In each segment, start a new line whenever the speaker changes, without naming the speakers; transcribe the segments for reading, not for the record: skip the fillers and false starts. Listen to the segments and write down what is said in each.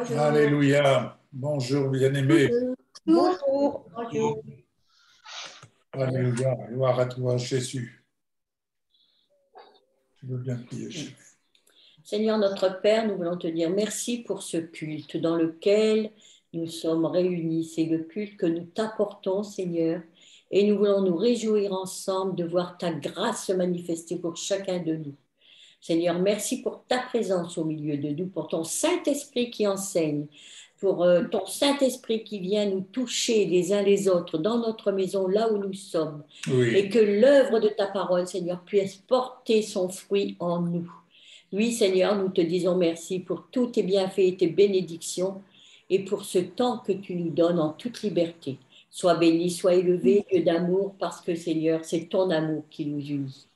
Bonjour.
Alléluia. Bonjour, bien-aimés.
Bonjour. Bonjour.
Alléluia. Gloire à toi, Jésus. Tu veux bien prier, Jésus.
Seigneur notre Père, nous voulons te dire merci pour ce culte dans lequel nous sommes réunis. C'est le culte que nous t'apportons, Seigneur, et nous voulons nous réjouir ensemble de voir ta grâce se manifester pour chacun de nous. Seigneur, merci pour ta présence au milieu de nous, pour ton Saint-Esprit qui enseigne, pour ton Saint-Esprit qui vient nous toucher les uns les autres dans notre maison, là où nous sommes,
Oui.
et que l'œuvre de ta parole, Seigneur, puisse porter son fruit en nous. Oui, Seigneur, nous te disons merci pour tous tes bienfaits et tes bénédictions, et pour ce temps que tu nous donnes en toute liberté. Sois béni, sois élevé, Dieu d'amour, parce que, Seigneur, c'est ton amour qui nous unit.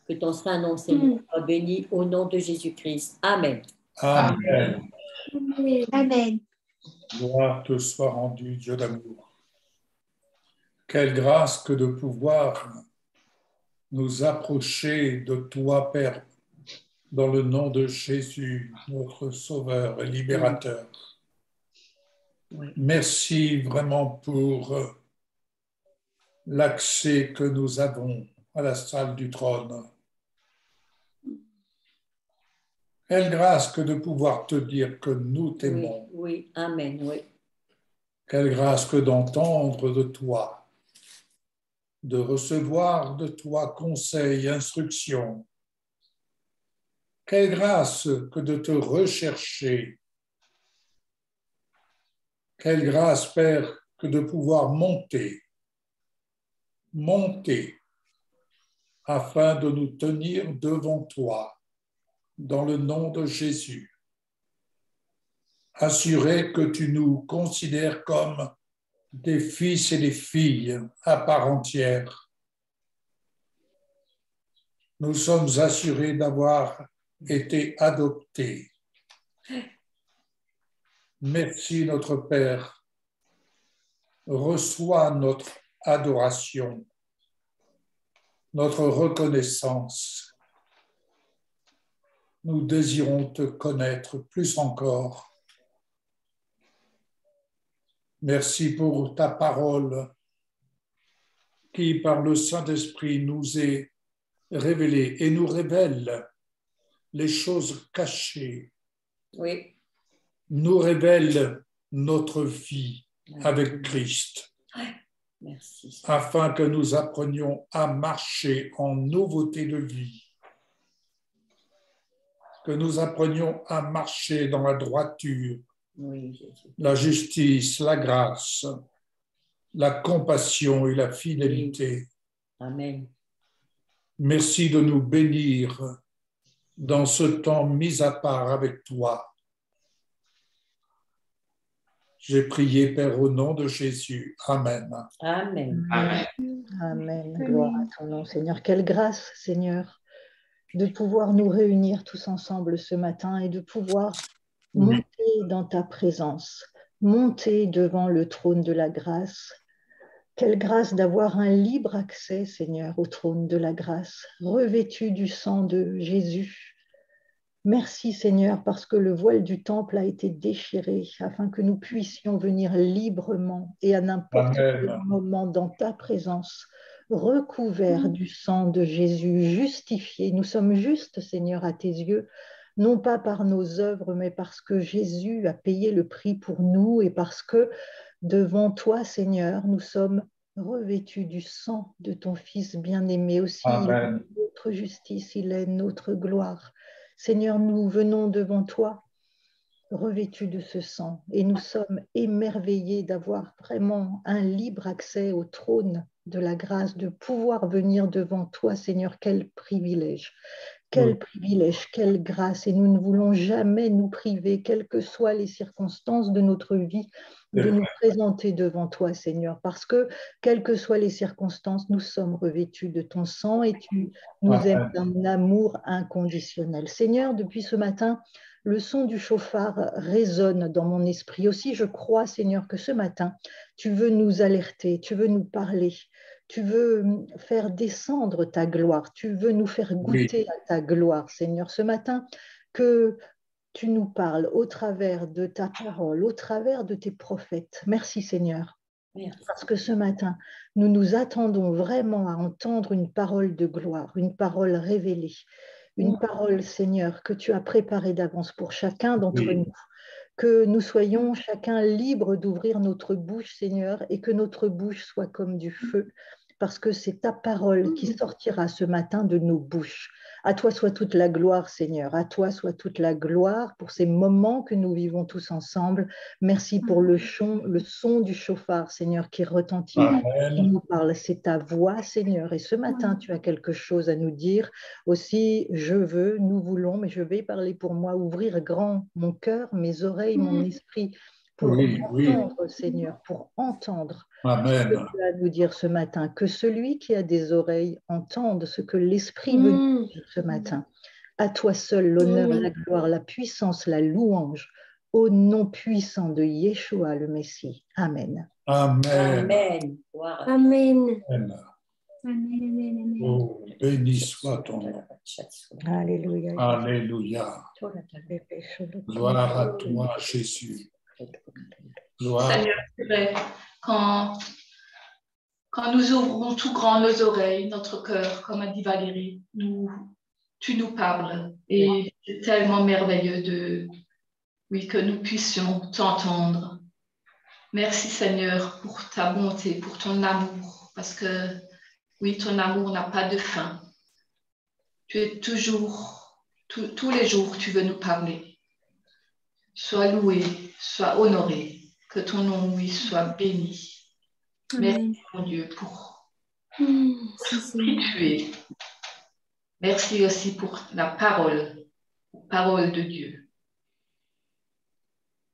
Que ton saint nom, Seigneur, soit béni au nom de Jésus-Christ. Amen.
Amen.
Amen.
Gloire te soit rendue, Dieu d'amour. Quelle grâce que de pouvoir nous approcher de toi, Père, dans le nom de Jésus, notre Sauveur et Libérateur.
Oui.
Merci vraiment pour l'accès que nous avons à la salle du trône. Quelle grâce que de pouvoir te dire que nous t'aimons.
Oui, amen, oui.
Quelle grâce que d'entendre de toi, de recevoir de toi conseils, instructions. Quelle grâce que de te rechercher. Quelle grâce, Père, que de pouvoir monter, afin de nous tenir devant toi, dans le nom de Jésus. Assurer que tu nous considères comme des fils et des filles à part entière. Nous sommes assurés d'avoir été adoptés. Merci notre Père. Reçois notre adoration, notre reconnaissance. Nous désirons te connaître plus encore. Merci pour ta parole qui, par le Saint-Esprit, nous est révélée et nous révèle les choses cachées.
Oui.
Nous révèle notre vie avec Christ.
Merci.
Afin que nous apprenions à marcher en nouveauté de vie. Que nous apprenions à marcher dans la droiture,
Oui, Jésus.
la justice, la grâce, la compassion et la fidélité.
Amen.
Merci de nous bénir dans ce temps mis à part avec toi. J'ai prié, Père, au nom de Jésus. Amen.
Amen.
Amen.
Amen. Gloire à ton nom, Seigneur. Quelle grâce, Seigneur, de pouvoir nous réunir tous ensemble ce matin et de pouvoir monter dans ta présence, monter devant le trône de la grâce. Quelle grâce d'avoir un libre accès, Seigneur, au trône de la grâce, revêtu du sang de Jésus. Merci, Seigneur, parce que le voile du temple a été déchiré afin que nous puissions venir librement et à n'importe quel moment dans ta présence, recouverts du sang de Jésus, justifiés. Nous sommes justes, Seigneur, à tes yeux, non pas par nos œuvres, mais parce que Jésus a payé le prix pour nous et parce que devant toi, Seigneur, nous sommes revêtus du sang de ton Fils bien-aimé. Aussi, il est notre justice, il est notre gloire. Seigneur, nous venons devant toi, revêtus de ce sang, et nous sommes émerveillés d'avoir vraiment un libre accès au trône de la grâce, de pouvoir venir devant toi, Seigneur. Quel privilège, quel privilège, quelle grâce, et nous ne voulons jamais nous priver, quelles que soient les circonstances de notre vie, de nous présenter devant toi, Seigneur, parce que, quelles que soient les circonstances, nous sommes revêtus de ton sang et tu nous aimes d'un amour inconditionnel. Seigneur, depuis ce matin, le son du chauffard résonne dans mon esprit. Aussi, je crois, Seigneur, que ce matin, tu veux nous alerter, tu veux nous parler, tu veux faire descendre ta gloire, tu veux nous faire goûter à ta gloire, Seigneur. Ce matin, que tu nous parles au travers de ta parole, au travers de tes prophètes. Merci Seigneur.
Merci.
Parce que ce matin, nous nous attendons vraiment à entendre une parole de gloire, une parole révélée, une parole, Seigneur, que tu as préparée d'avance pour chacun d'entre
Oui.
nous. Que nous soyons chacun libres d'ouvrir notre bouche, Seigneur, et que notre bouche soit comme du feu, parce que c'est ta parole qui sortira ce matin de nos bouches. À toi soit toute la gloire, Seigneur. À toi soit toute la gloire pour ces moments que nous vivons tous ensemble. Merci pour le son du chauffard, Seigneur, qui retentit, qui
Amen.
nous parle. C'est ta voix, Seigneur. Et ce matin, tu as quelque chose à nous dire. Aussi, nous voulons, mais je vais parler pour moi, ouvrir grand mon cœur, mes oreilles, mon esprit, pour
Oui, oui.
entendre, Seigneur, pour entendre ce que
Amen.
tu as à nous dire ce matin. Que celui qui a des oreilles entende ce que l'Esprit veut nous dire ce matin. À toi seul l'honneur, la gloire, la puissance, la louange, au nom puissant de Yeshua le Messie. Amen.
Amen.
Amen. Gloire à
Amen.
Amen.
Amen, amen, amen.
Oh, béni soit ton nom.
Alléluia.
Alléluia. Gloire à toi, Jésus. Gloire.
Seigneur, c'est vrai, quand nous ouvrons tout grand nos oreilles, notre cœur, comme a dit Valérie, tu nous parles. Et c'est tellement merveilleux que nous puissions t'entendre. Merci Seigneur pour ta bonté, pour ton amour, parce que oui, ton amour n'a pas de fin. Tu es toujours, tous les jours, tu veux nous parler. Sois loué, sois honoré, que ton nom, oui, soit béni.
Amen.
Merci mon Dieu pour
Merci,
qui
Seigneur.
tu es. Merci aussi pour la parole de Dieu.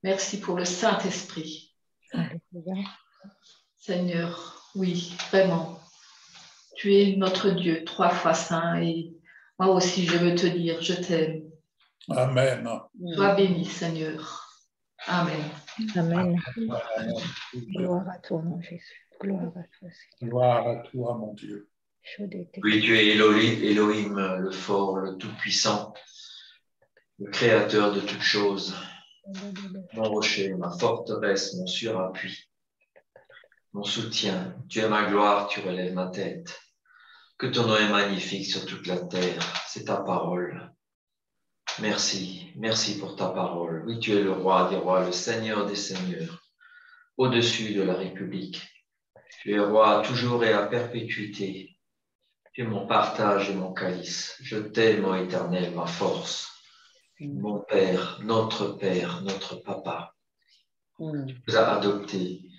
Merci pour le Saint-Esprit.
Alléluia.
Seigneur, oui, vraiment, tu es notre Dieu, 3 fois saint, et moi aussi, je veux te dire, je t'aime.
Amen.
Sois béni, Seigneur. Amen.
Amen. Gloire à toi, mon Jésus. Gloire à toi, Seigneur.
Gloire à toi, mon Dieu.
Oui, tu es Elohim, le fort, le tout-puissant, le créateur de toutes choses, mon rocher, ma forteresse, mon surappui, mon soutien. Tu es ma gloire, tu relèves ma tête. Que ton nom est magnifique sur toute la terre, c'est ta parole. Merci, merci pour ta parole. Oui, tu es le roi des rois, le seigneur des seigneurs, au-dessus de la République. Tu es roi toujours et à perpétuité. Tu es mon partage et mon calice. Je t'aime, ô Éternel, ma force. Mon Père, notre Papa. Tu nous as adoptés.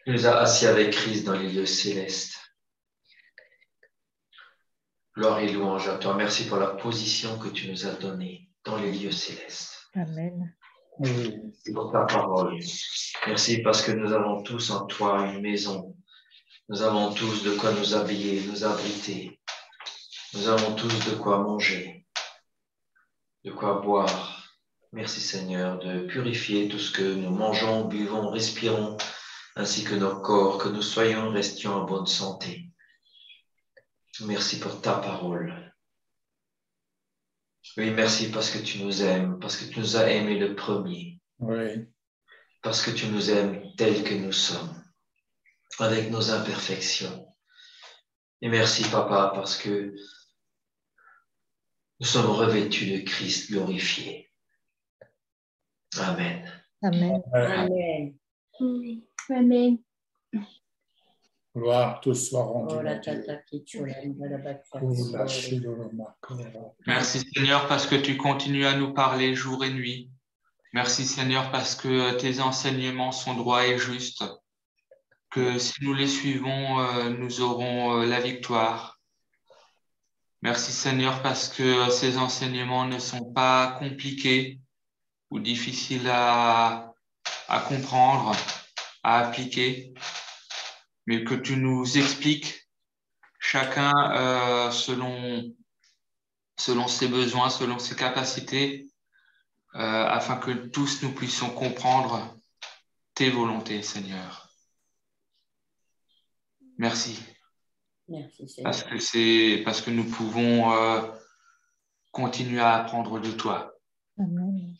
Tu nous as assis avec Christ dans les lieux célestes. Gloire et louange à toi. Merci pour la position que tu nous as donnée dans les lieux célestes.
Amen.
Merci pour ta parole. Merci parce que nous avons tous en toi une maison. Nous avons tous de quoi nous habiller, nous abriter. Nous avons tous de quoi manger, de quoi boire. Merci Seigneur de purifier tout ce que nous mangeons, buvons, respirons, ainsi que nos corps, que nous restions en bonne santé. Merci pour ta parole. Oui, merci parce que tu nous aimes, parce que tu nous as aimés le premier.
Oui.
Parce que tu nous aimes tels que nous sommes, avec nos imperfections. Et merci Papa parce que nous sommes revêtus de Christ glorifié. Amen.
Amen.
Amen.
Amen.
Gloire te soit rendue,
Oh la
mon Dieu.
tata qui chula, la
Oh, la chidoroma.
Merci Seigneur parce que tu continues à nous parler jour et nuit. Merci Seigneur parce que tes enseignements sont droits et justes. Que si nous les suivons, nous aurons la victoire. Merci Seigneur parce que ces enseignements ne sont pas compliqués ou difficiles à comprendre, à appliquer, mais que tu nous expliques chacun selon ses besoins, selon ses capacités, afin que tous nous puissions comprendre tes volontés, Seigneur. Merci.
Merci Seigneur.
Parce que nous pouvons continuer à apprendre de toi.
Amen.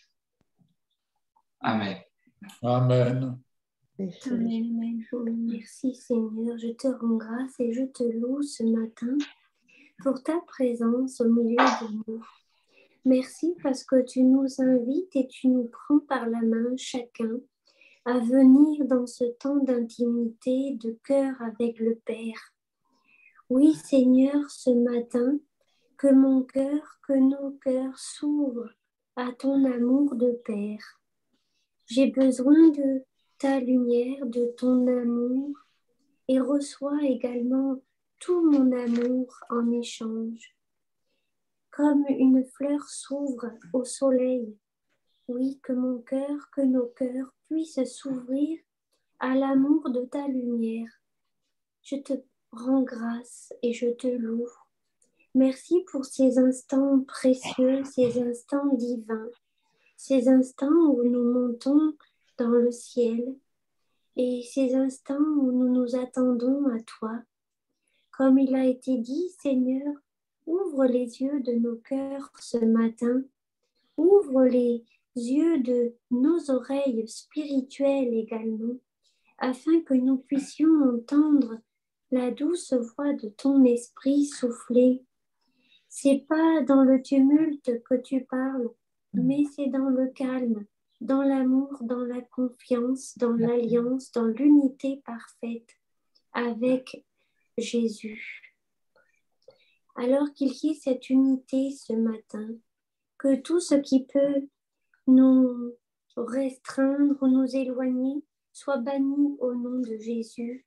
Amen.
Amen.
Amen. Merci Seigneur, je te rends grâce et je te loue ce matin pour ta présence au milieu de nous. Merci parce que tu nous invites et tu nous prends par la main chacun à venir dans ce temps d'intimité, de cœur avec le Père. Oui Seigneur, ce matin, que mon cœur, que nos cœurs s'ouvrent à ton amour de Père. J'ai besoin de ta lumière, de ton amour et reçois également tout mon amour en échange. Comme une fleur s'ouvre au soleil, oui, que mon cœur, que nos cœurs puissent s'ouvrir à l'amour de ta lumière. Je te rends grâce et je te loue. Merci pour ces instants précieux, ces instants divins, ces instants où nous montons dans le ciel et ces instants où nous nous attendons à toi. Comme il a été dit, Seigneur, ouvre les yeux de nos cœurs ce matin, ouvre les yeux de nos oreilles spirituelles également, afin que nous puissions entendre la douce voix de ton esprit souffler. C'est pas dans le tumulte que tu parles, mais c'est dans le calme, dans l'amour, dans la confiance, dans l'alliance, dans l'unité parfaite avec Jésus. Alors qu'il y ait cette unité ce matin, que tout ce qui peut nous restreindre, nous éloigner, soit banni au nom de Jésus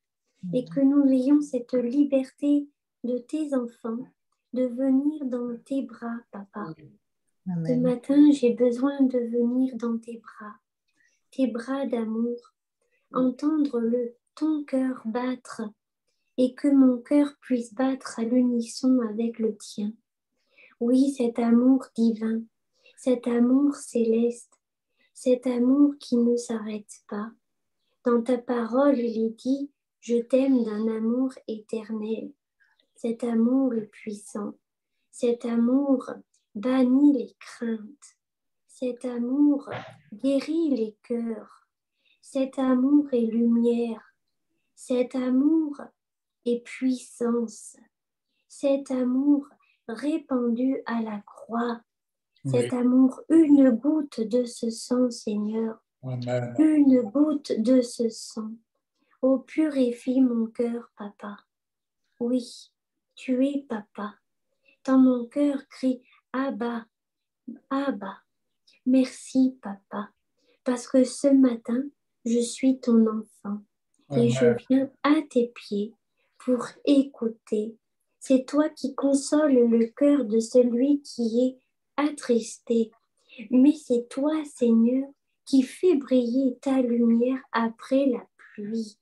et que nous ayons cette liberté de tes enfants de venir dans tes bras, Papa.
Amen.
Ce matin, j'ai besoin de venir dans tes bras d'amour, entendre ton cœur battre et que mon cœur puisse battre à l'unisson avec le tien. Oui, cet amour divin, cet amour céleste, cet amour qui ne s'arrête pas. Dans ta parole, il est dit, je t'aime d'un amour éternel. Cet amour est puissant. Cet amour bannit les craintes. Cet amour guérit les cœurs. Cet amour est lumière. Cet amour est puissance. Cet amour répandu à la croix. Cet amour, une goutte de ce sang, Seigneur.
Amen.
Une goutte de ce sang. Oh, purifie mon cœur, Papa. Oui, tu es Papa. Dans mon cœur crie Abba, Abba. Merci, Papa, parce que ce matin, je suis ton enfant et je viens à tes pieds pour écouter. C'est toi qui consoles le cœur de celui qui est attristé. Mais c'est toi, Seigneur, qui fais briller ta lumière après la pluie.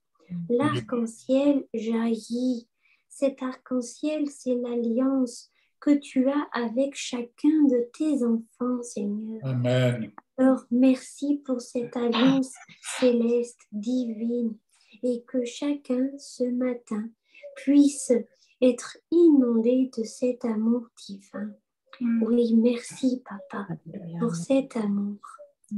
L'arc-en-ciel jaillit. Cet arc-en-ciel, c'est l'alliance que tu as avec chacun de tes enfants, Seigneur.
Amen.
Alors, merci pour cette alliance céleste, divine, et que chacun, ce matin, puisse être inondé de cet amour divin. Oui, merci, Papa, pour cet amour.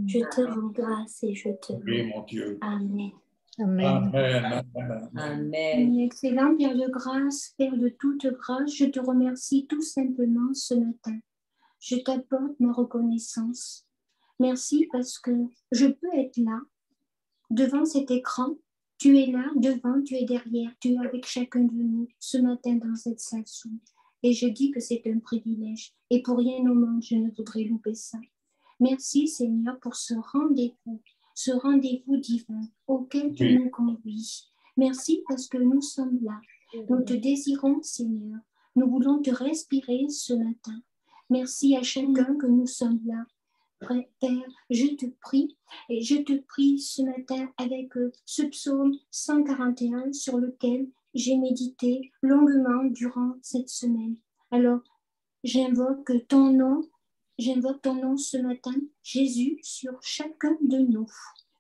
Je te rends grâce et je te
Oui,
loue.
mon Dieu.
Amen.
Amen.
Amen. Amen.
Amen.
Excellent Père de grâce, Père de toute grâce, je te remercie tout simplement ce matin. Je t'apporte ma reconnaissance. Merci parce que je peux être là, devant cet écran. Tu es là, devant, tu es derrière, tu es avec chacun de nous ce matin dans cette salle sombre. Et je dis que c'est un privilège. Et pour rien au monde, je ne voudrais louper ça. Merci Seigneur pour ce rendez-vous divin auquel tu nous conduis. Merci parce que nous sommes là. Nous te désirons, Seigneur. Nous voulons te respirer ce matin. Merci à chacun que nous sommes là. Père, je te prie, et je te prie ce matin avec ce psaume 141 sur lequel j'ai médité longuement durant cette semaine. Alors, j'invoque ton nom ce matin, Jésus, sur chacun de nous,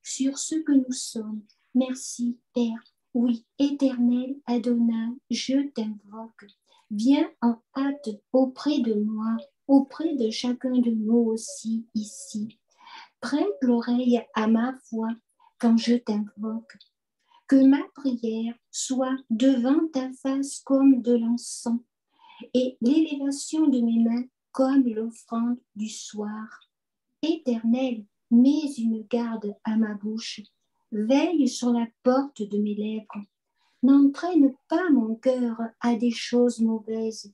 sur ce que nous sommes. Merci, Père. Oui, éternel Adonai, je t'invoque. Viens en hâte auprès de moi. auprès de chacun de nous aussi ici. Prête l'oreille à ma voix quand je t'invoque. Que ma prière soit devant ta face comme de l'encens et l'élévation de mes mains comme l'offrande du soir. Éternel, mets une garde à ma bouche, veille sur la porte de mes lèvres. N'entraîne pas mon cœur à des choses mauvaises,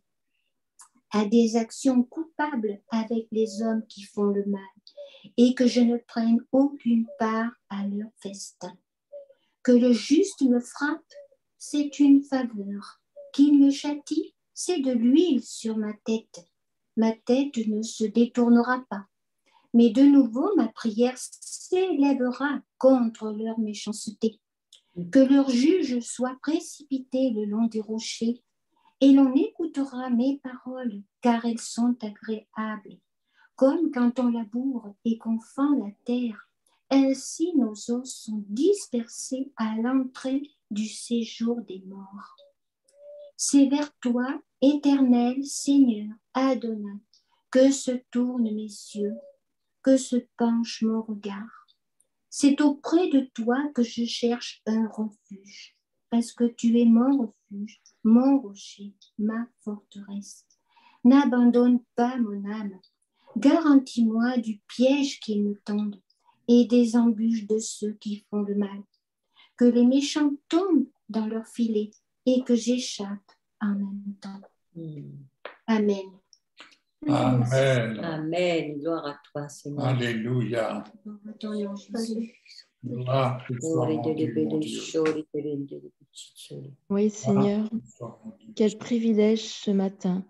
à des actions coupables avec les hommes qui font le mal, et que je ne prenne aucune part à leur festin. Que le juste me frappe, c'est une faveur. Qu'il me châtie, c'est de l'huile sur ma tête. Ma tête ne se détournera pas. Mais de nouveau, ma prière s'élèvera contre leur méchanceté. Que leurs juges soient précipités le long des rochers, et l'on écoutera mes paroles, car elles sont agréables. Comme quand on laboure et qu'on fend la terre, ainsi nos os sont dispersés à l'entrée du séjour des morts. C'est vers toi, éternel Seigneur, Adonai, que se tournent mes yeux, que se penche mon regard. C'est auprès de toi que je cherche un refuge, parce que tu es mon refuge, mon rocher, ma forteresse. N'abandonne pas mon âme. Garantis-moi du piège qu'ils me tendent et des embûches de ceux qui font le mal. Que les méchants tombent dans leur filet et que j'échappe en même temps. Amen.
Amen.
Amen. Gloire à toi, Seigneur.
Alléluia. Gloire te soit rendue, mon Dieu.
Oui, Seigneur, quel privilège ce matin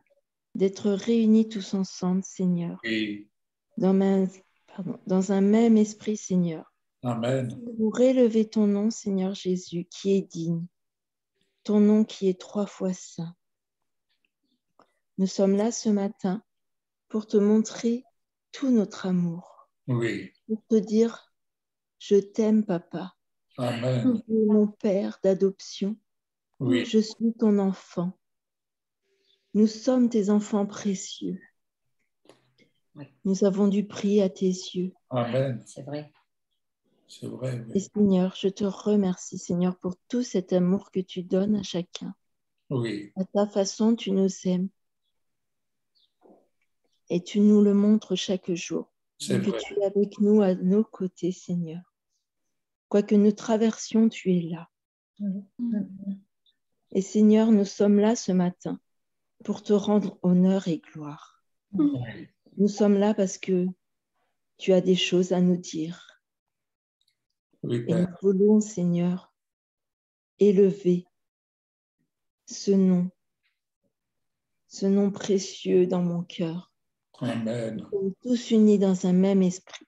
d'être réunis tous ensemble, Seigneur,
Et
dans un même esprit, Seigneur,
Amen.
pour élever ton nom, Seigneur Jésus, qui est digne, ton nom qui est 3 fois saint. Nous sommes là ce matin pour te montrer tout notre amour,
Oui.
pour te dire « Je t'aime, Papa,
Amen.
tu es mon Père d'adoption,
Oui.
je suis ton enfant. Nous sommes tes enfants précieux. Nous avons du prix à tes yeux.
Amen.
C'est vrai.
C'est vrai.
Et Seigneur, je te remercie, Seigneur, pour tout cet amour que tu donnes à chacun.
Oui.
À ta façon, tu nous aimes. Et tu nous le montres chaque jour.
C'est
que
vrai.
tu es avec nous à nos côtés, Seigneur. Quoi que nous traversions, tu es là. Et Seigneur, nous sommes là ce matin pour te rendre honneur et gloire.
Oui.
Nous sommes là parce que tu as des choses à nous dire.
Oui,
Et nous
Père.
voulons, Seigneur, élever ce nom précieux dans mon cœur.
Amen.
Nous sommes tous unis dans un même esprit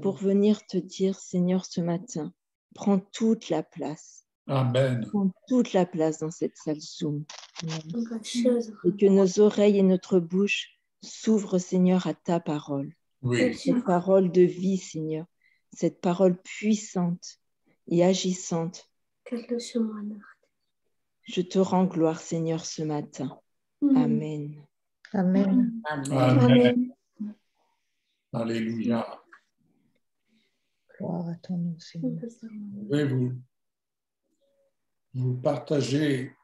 pour venir te dire, Seigneur, ce matin, prends toute la place.
Amen.
Prends toute la place dans cette salle Zoom. Et que nos oreilles et notre bouche s'ouvrent, Seigneur, à ta parole.
Oui.
Cette parole de vie, Seigneur. Cette parole puissante et agissante. Je te rends gloire, Seigneur, ce matin. Amen.
Amen.
Amen.
Amen. Alléluia.
Gloire à ton nom, Seigneur.
Je vais vous partager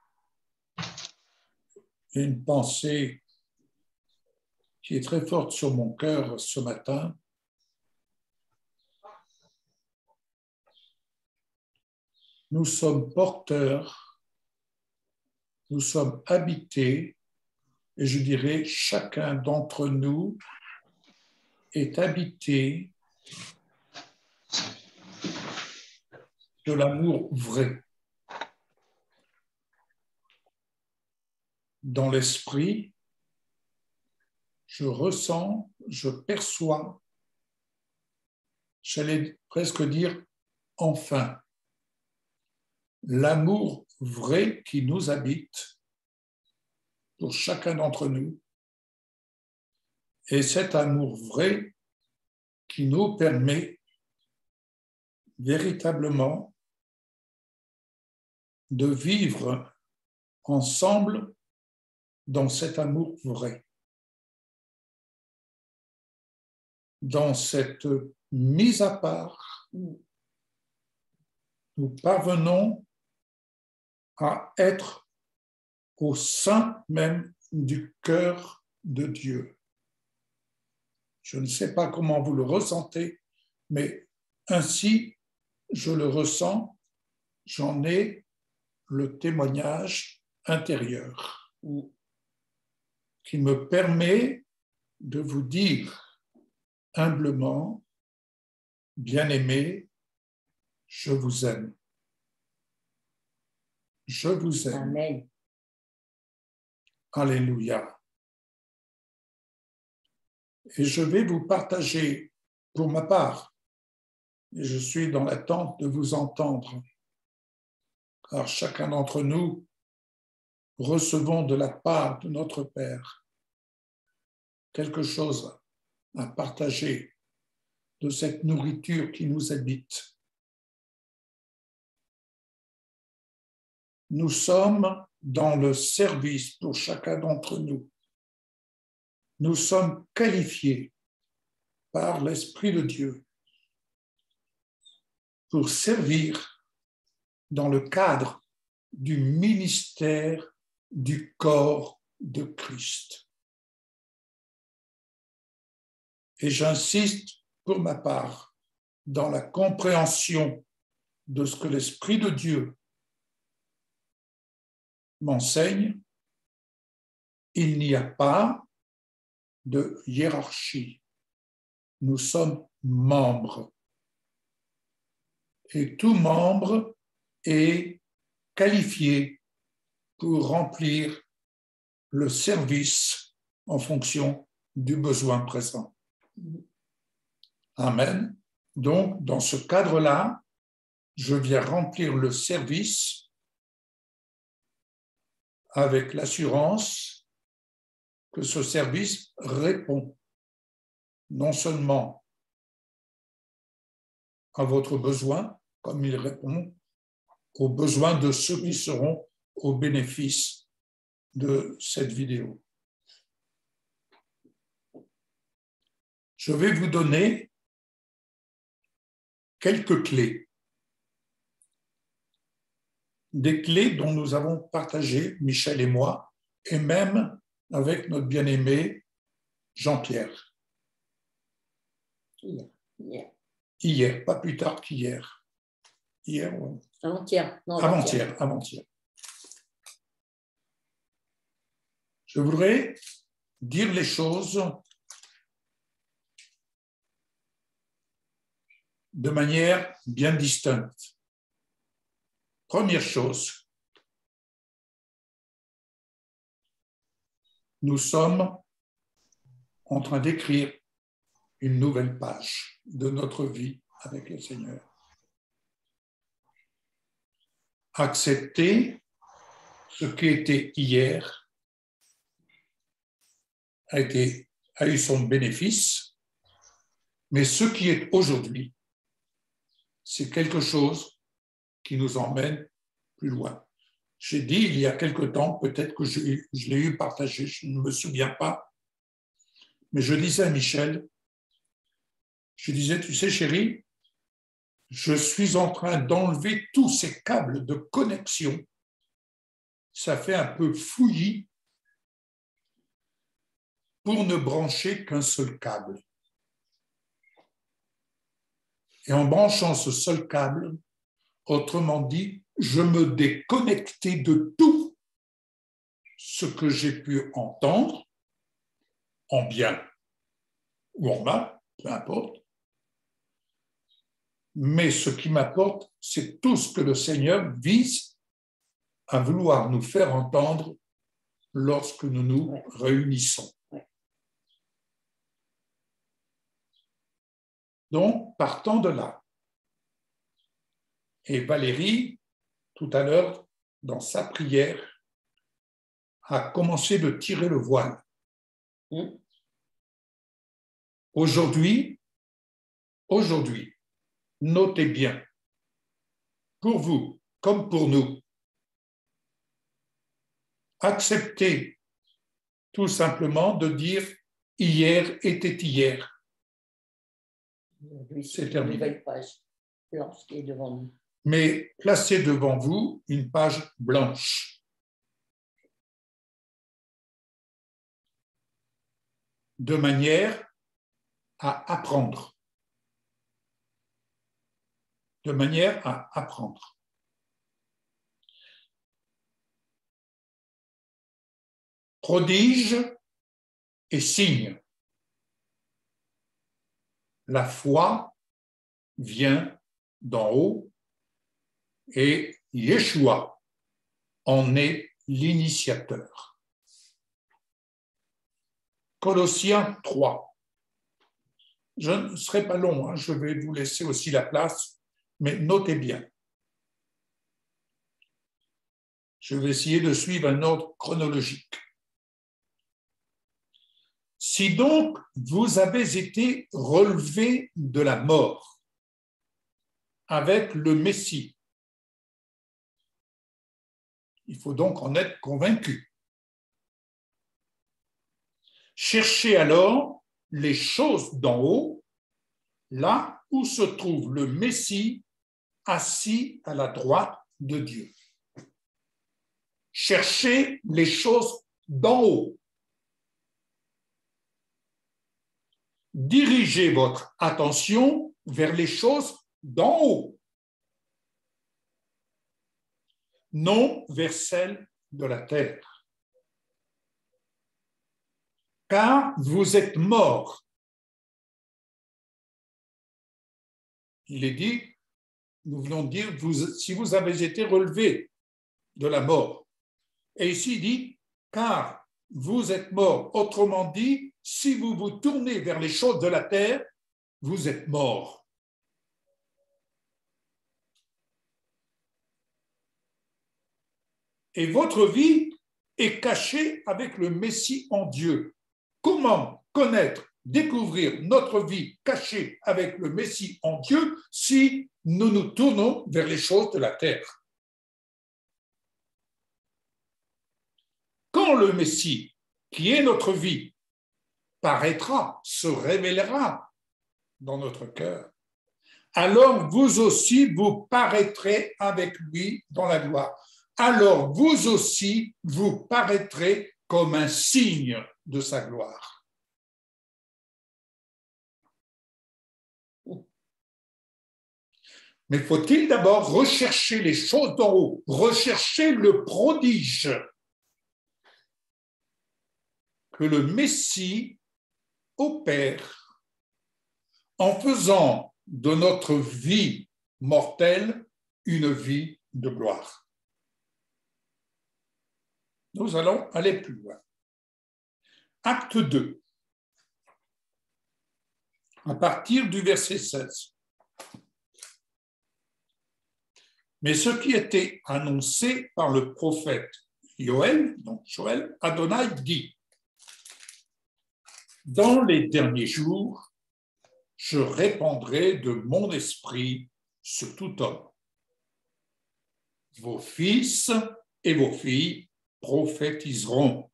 une pensée qui est très forte sur mon cœur ce matin. Nous sommes porteurs, nous sommes habités, et je dirais chacun d'entre nous est habité de l'amour vrai. Dans l'esprit, je ressens, je perçois, j'allais presque dire enfin, l'amour vrai qui nous habite pour chacun d'entre nous. Et cet amour vrai qui nous permet véritablement de vivre ensemble dans cet amour vrai. dans cette mise à part, nous parvenons à être au sein même du cœur de Dieu. Je ne sais pas comment vous le ressentez, mais ainsi je le ressens, j'en ai le témoignage intérieur qui me permet de vous dire humblement, bien-aimés, je vous aime. Je vous aime.
Amen.
Alléluia. Et je vais vous partager pour ma part, et je suis dans l'attente de vous entendre, car chacun d'entre nous recevons de la part de notre Père quelque chose à partager de cette nourriture qui nous habite. Nous sommes dans le service pour chacun d'entre nous. Nous sommes qualifiés par l'Esprit de Dieu pour servir dans le cadre du ministère du corps de Christ. Et j'insiste pour ma part dans la compréhension de ce que l'Esprit de Dieu m'enseigne. Il n'y a pas de hiérarchie. Nous sommes membres. Et tout membre est qualifié pour remplir le service en fonction du besoin présent. Amen. Donc, dans ce cadre-là, je viens remplir le service avec l'assurance que ce service répond non seulement à votre besoin, comme il répond aux besoins de ceux qui seront au bénéfice de cette vidéo. Je vais vous donner quelques clés. Des clés dont nous avons partagé, Michel et moi, et même avec notre bien-aimé Jean-Pierre. Hier, pas plus tard qu'hier. Hier, ouais.
Avant-hier.
Avant-hier. Je voudrais dire les choses de manière bien distincte. Première chose, nous sommes en train d'écrire une nouvelle page de notre vie avec le Seigneur. Accepter ce qui était hier a eu son bénéfice, mais ce qui est aujourd'hui, c'est quelque chose qui nous emmène plus loin. J'ai dit il y a quelque temps, peut-être que je l'ai eu partagé, je ne me souviens pas, mais je disais à Michel, je disais, tu sais chérie, je suis en train d'enlever tous ces câbles de connexion. Ça fait un peu fouillis pour ne brancher qu'un seul câble. Et en branchant ce seul câble, autrement dit, je me déconnectais de tout ce que j'ai pu entendre, en bien ou en mal, peu importe. Mais ce qui m'apporte, c'est tout ce que le Seigneur vise à vouloir nous faire entendre lorsque nous nous réunissons. Donc, partant de là, et Valérie, tout à l'heure, dans sa prière, a commencé de tirer le voile. Aujourd'hui, notez bien, pour vous comme pour nous, acceptez tout simplement de dire « hier était hier ». C'est terminé.
Une nouvelle page blanche qui est devant nous.
Mais placez devant vous une page blanche. De manière à apprendre. De manière à apprendre. Prodige et signe. La foi vient d'en haut et Yeshua en est l'initiateur. Colossiens 3. Je ne serai pas long, je vais vous laisser aussi la place, mais notez bien. Je vais essayer de suivre un ordre chronologique. Si donc vous avez été relevés de la mort avec le Messie, il faut donc en être convaincu. Cherchez alors les choses d'en haut, là où se trouve le Messie assis à la droite de Dieu. Cherchez les choses d'en haut. Dirigez votre attention vers les choses d'en haut, non vers celles de la terre. Car vous êtes morts. Il est dit, nous venons de dire, si vous avez été relevés de la mort. Et ici, il dit, car vous êtes morts. Autrement dit, si vous vous tournez vers les choses de la terre, vous êtes morts. Et votre vie est cachée avec le Messie en Dieu. Comment connaître, découvrir notre vie cachée avec le Messie en Dieu si nous nous tournons vers les choses de la terre? Quand le Messie, qui est notre vie, paraîtra, se révélera dans notre cœur, alors vous aussi, vous paraîtrez avec lui dans la gloire. Alors vous aussi, vous paraîtrez comme un signe de sa gloire. Mais faut-il d'abord rechercher les choses d'en haut, rechercher le prodige que le Messie opère en faisant de notre vie mortelle une vie de gloire. Nous allons aller plus loin. Acte 2, à partir du verset 16. Mais ce qui était annoncé par le prophète Joël, donc Joël, Adonai dit: dans les derniers jours, je répandrai de mon esprit sur tout homme. Vos fils et vos filles prophétiseront.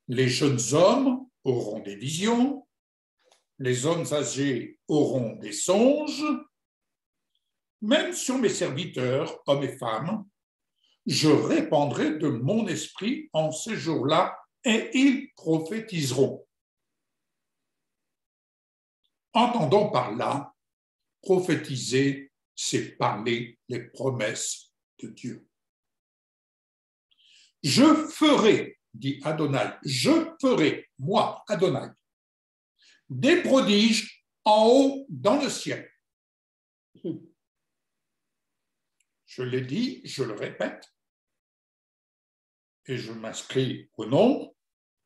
Les jeunes hommes auront des visions, les hommes âgés auront des songes. Même sur mes serviteurs, hommes et femmes, je répandrai de mon esprit en ces jours-là et ils prophétiseront. Entendons par là, prophétiser, c'est parler les promesses de Dieu. Je ferai, dit Adonai, je ferai, moi, Adonai, des prodiges en haut dans le ciel. Je l'ai dit, je le répète, et je m'inscris au nom.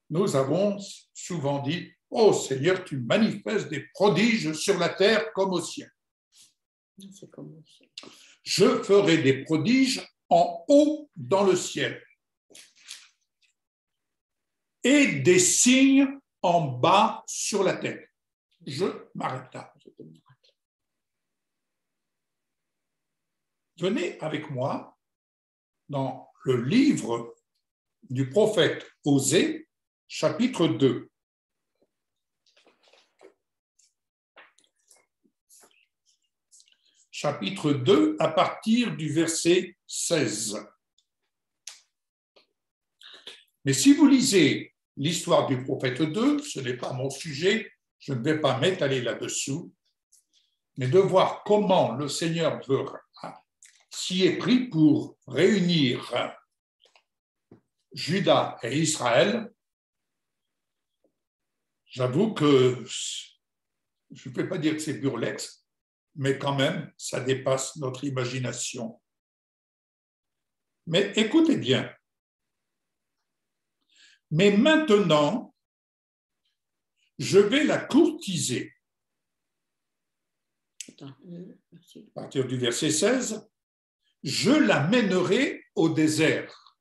Nous avons souvent dit: ô Seigneur, tu manifestes des prodiges sur la terre comme au ciel.
C'est comme au ciel.
Je ferai des prodiges en haut dans le ciel et des signes en bas sur la terre. Je m'arrête là. Venez avec moi dans le livre du prophète Osée, chapitre 2. chapitre 2, à partir du verset 16. Mais si vous lisez l'histoire du prophète 2, ce n'est pas mon sujet, je ne vais pas m'étaler là-dessous, mais de voir comment le Seigneur s'y est pris pour réunir Juda et Israël. J'avoue que je ne peux pas dire que c'est burlesque, mais quand même, ça dépasse notre imagination. Mais écoutez bien. Mais maintenant, je vais la courtiser. À partir du verset 16, je la mènerai au désert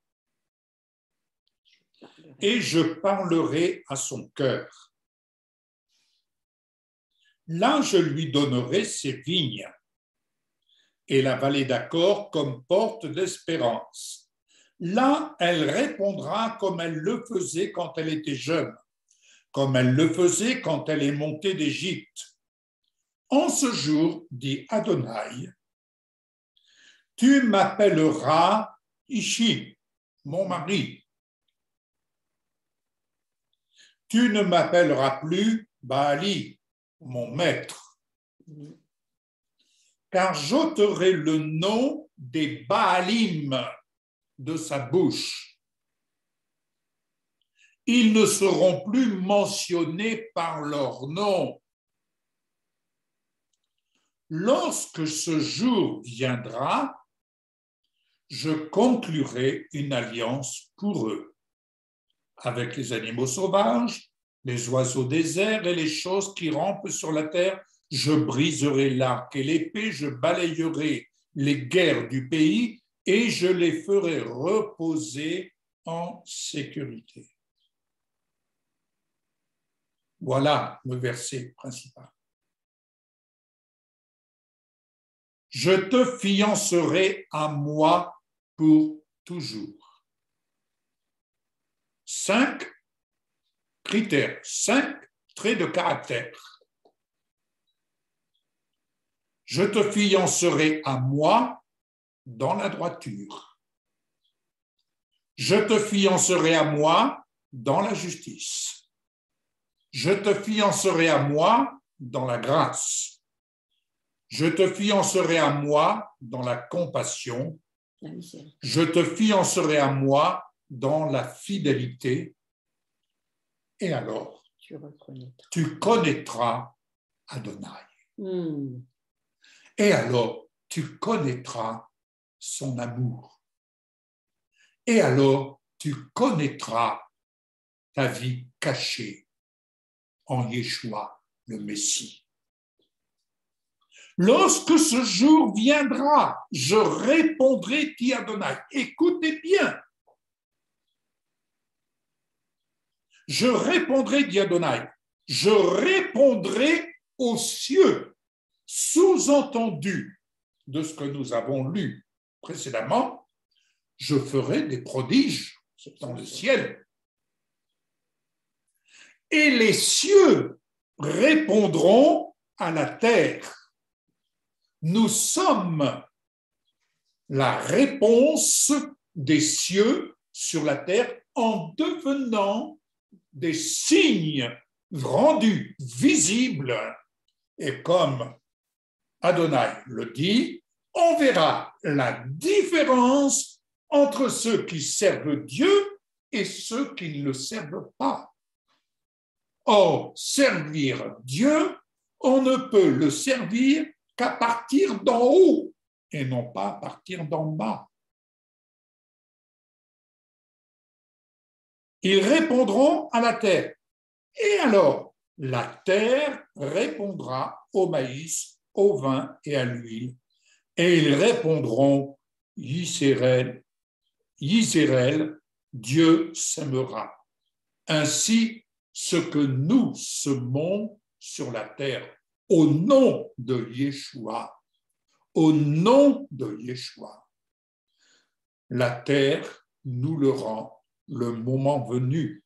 et je parlerai à son cœur. Là, je lui donnerai ses vignes et la vallée d'Accord comme porte d'espérance. Là, elle répondra comme elle le faisait quand elle était jeune, comme elle le faisait quand elle est montée d'Égypte. En ce jour, dit Adonai, tu m'appelleras Ishi, mon mari. Tu ne m'appelleras plus Baali, mon maître, car j'ôterai le nom des Baalim de sa bouche. Ils ne seront plus mentionnés par leur nom. Lorsque ce jour viendra, je conclurai une alliance pour eux, avec les animaux sauvages, les oiseaux des airs et les choses qui rampent sur la terre. Je briserai l'arc et l'épée, je balayerai les guerres du pays et je les ferai reposer en sécurité. Voilà le verset principal. Je te fiancerai à moi pour toujours. 5 critères, 5 traits de caractère. Je te fiancerai à moi dans la droiture. Je te fiancerai à moi dans la justice. Je te fiancerai à moi dans la grâce. Je te fiancerai à moi dans la compassion. Je te fiancerai à moi dans la fidélité. Et alors, tu connaîtras Adonai. Et alors, tu connaîtras son amour. Et alors, tu connaîtras ta vie cachée en Yeshua, le Messie. Lorsque ce jour viendra, je répondrai, dit Adonai. Écoutez bien. Je répondrai, dit Adonai. Je répondrai aux cieux, sous-entendu de ce que nous avons lu précédemment. Je ferai des prodiges dans le ciel. Et les cieux répondront à la terre. Nous sommes la réponse des cieux sur la terre en devenant des signes rendus visibles. Et comme Adonai le dit, on verra la différence entre ceux qui servent Dieu et ceux qui ne le servent pas. Or, servir Dieu, on ne peut le servir qu'à partir d'en haut et non pas à partir d'en bas. Ils répondront à la terre. Et alors, la terre répondra au maïs, au vin et à l'huile. Et ils répondront, Yisraël, Dieu s'aimera. Ainsi, ce que nous semons sur la terre, au nom de Yeshua, au nom de Yeshua, la terre nous le rend le moment venu.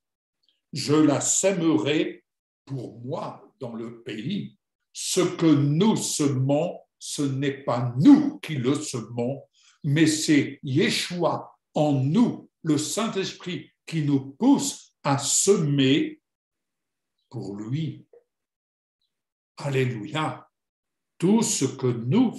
Je la sèmerai pour moi dans le pays. Ce que nous semons ce n'est pas nous qui le semons, mais c'est Yeshua en nous, le Saint-Esprit, qui nous pousse à semer pour lui. Alléluia. Tout ce que nous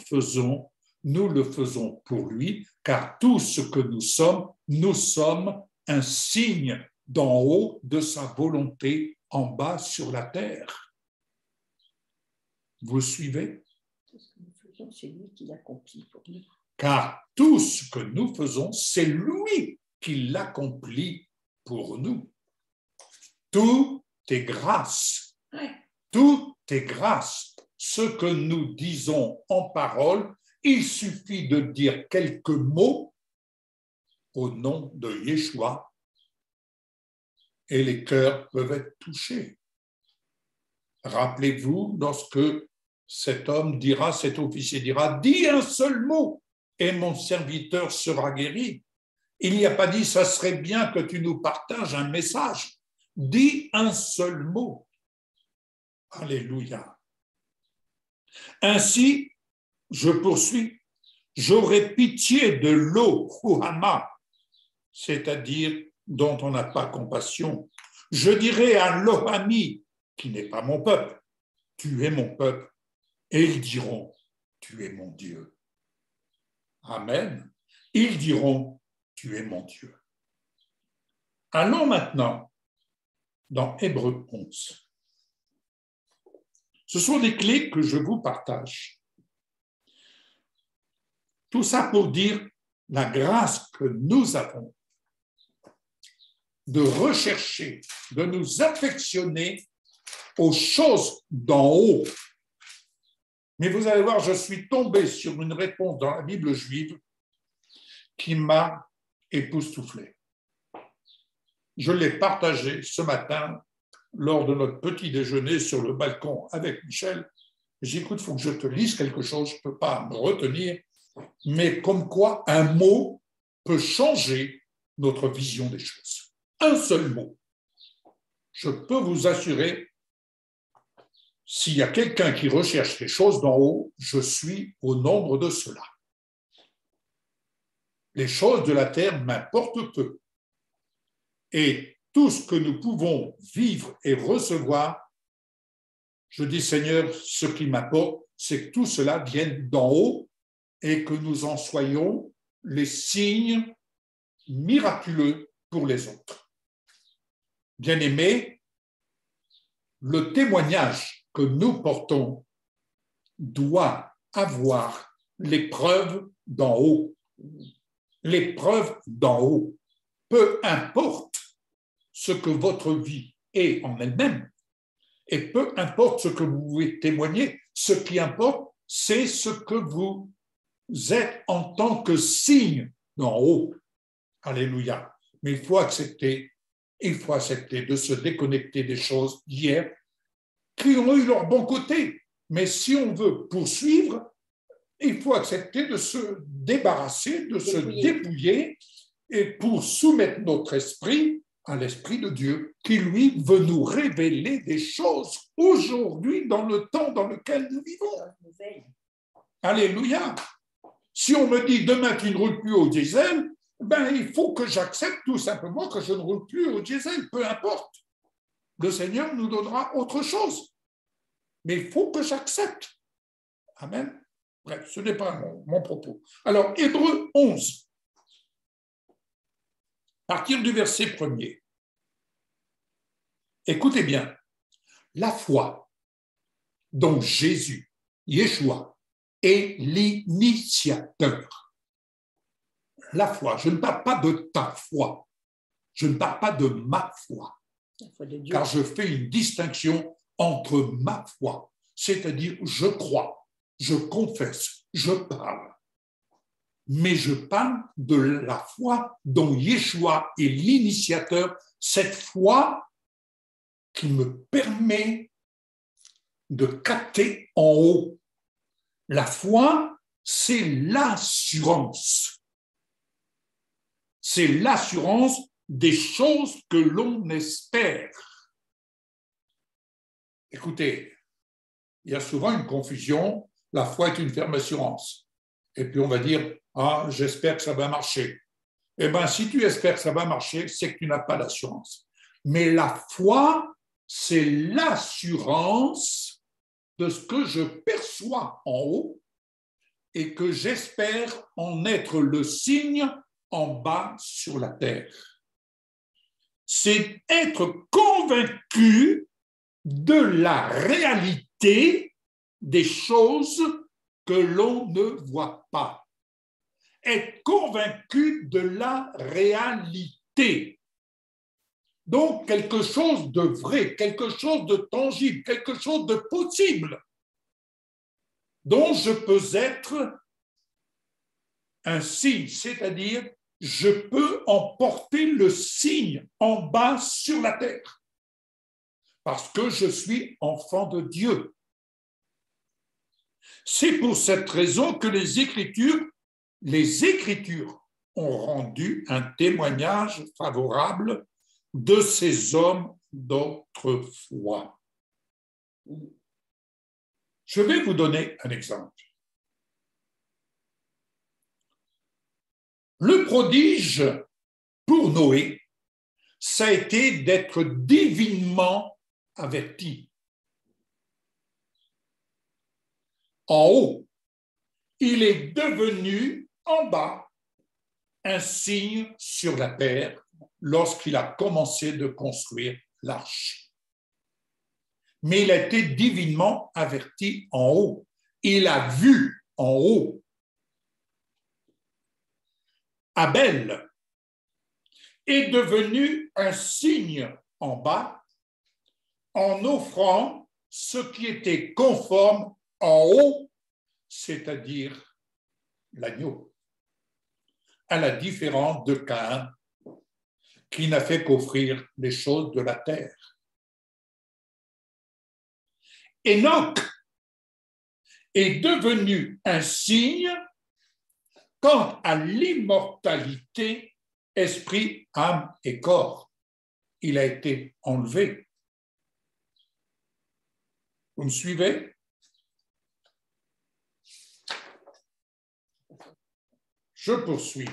le faisons pour lui, car tout ce que nous sommes un signe d'en haut de sa volonté en bas sur la terre. Vous suivez?
Tout ce que nous faisons, c'est lui qui l'accomplit pour nous.
Car tout ce que nous faisons, c'est lui qui l'accomplit pour nous. Tout est grâce. Tout est grâce. Ce que nous disons en parole, il suffit de dire quelques mots au nom de Yeshua et les cœurs peuvent être touchés. Rappelez-vous, lorsque cet officier dira, dis un seul mot et mon serviteur sera guéri. Il n'y a pas dit, ça serait bien que tu nous partages un message. Dis un seul mot. Alléluia. Ainsi, je poursuis, j'aurai pitié de l'eau, Ruhama, c'est-à-dire dont on n'a pas compassion. Je dirai à l'Ohami, qui n'est pas mon peuple, tu es mon peuple, et ils diront, tu es mon Dieu. Amen. Ils diront, tu es mon Dieu. Allons maintenant dans Hébreux 11. Ce sont des clés que je vous partage. Tout ça pour dire la grâce que nous avons de rechercher, de nous affectionner aux choses d'en haut. Mais vous allez voir, je suis tombé sur une réponse dans la Bible juive qui m'a époustouflé. Je l'ai partagée ce matin lors de notre petit déjeuner sur le balcon avec Michel. J'ai dit, écoute, il faut que je te lise quelque chose, je ne peux pas me retenir, mais comme quoi un mot peut changer notre vision des choses. Un seul mot. Je peux vous assurer, s'il y a quelqu'un qui recherche les choses d'en haut, je suis au nombre de ceux-là. Les choses de la terre m'importent peu. Et tout ce que nous pouvons vivre et recevoir, je dis, Seigneur, ce qui m'importe, c'est que tout cela vienne d'en haut et que nous en soyons les signes miraculeux pour les autres. Bien-aimés, le témoignage que nous portons doit avoir les preuves d'en haut. Les preuves d'en haut. Peu importe ce que votre vie est en elle-même, et peu importe ce que vous pouvez témoigner, ce qui importe, c'est ce que vous êtes en tant que signe d'en haut. Alléluia. Mais il faut accepter de se déconnecter des choses d'hier qui ont eu leur bon côté. Mais si on veut poursuivre, il faut accepter de se débarrasser, de se dépouiller, et pour soumettre notre esprit à l'Esprit de Dieu, qui, lui, veut nous révéler des choses aujourd'hui dans le temps dans lequel nous vivons. Alléluia. Si on me dit demain tu ne roules plus au diesel, ben, il faut que j'accepte tout simplement que je ne roule plus au diesel, peu importe. Le Seigneur nous donnera autre chose. Mais il faut que j'accepte. Amen. Bref, ce n'est pas mon propos. Alors, Hébreux 11. À partir du verset 1er. Écoutez bien. La foi dont Jésus, Yeshua, est l'initiateur. La foi, je ne parle pas de ta foi, je ne parle pas de ma foi, car je fais une distinction entre ma foi, c'est-à-dire je crois, je confesse, je parle, mais je parle de la foi dont Yeshua est l'initiateur, cette foi qui me permet de capter en haut. La foi, c'est l'assurance. C'est l'assurance des choses que l'on espère. Écoutez, il y a souvent une confusion La foi est une ferme assurance. Et puis on va dire, ah, j'espère que ça va marcher. Eh bien, si tu espères que ça va marcher, c'est que tu n'as pas d'assurance. Mais la foi, c'est l'assurance de ce que je perçois en haut et que j'espère en être le signe en bas sur la terre. C'est être convaincu de la réalité des choses que l'on ne voit pas. Être convaincu de la réalité. Donc, quelque chose de vrai, quelque chose de tangible, quelque chose de possible, dont je peux être un signe, c'est-à-dire je peux en porter le signe en bas sur la terre, parce que je suis enfant de Dieu. C'est pour cette raison que les Écritures ont rendu un témoignage favorable de ces hommes d'autrefois. Je vais vous donner un exemple. Le prodige pour Noé, ça a été d'être divinement averti. En haut, il est devenu en bas un signe sur la terre lorsqu'il a commencé de construire l'arche. Mais il a été divinement averti en haut. Il a vu en haut. Abel est devenu un signe en bas en offrant ce qui était conforme en haut, c'est-à-dire l'agneau, à la différence de Caïn, qui n'a fait qu'offrir les choses de la terre. Enoch est devenu un signe quant à l'immortalité, esprit, âme et corps. Il a été enlevé. Vous me suivez? Je poursuis.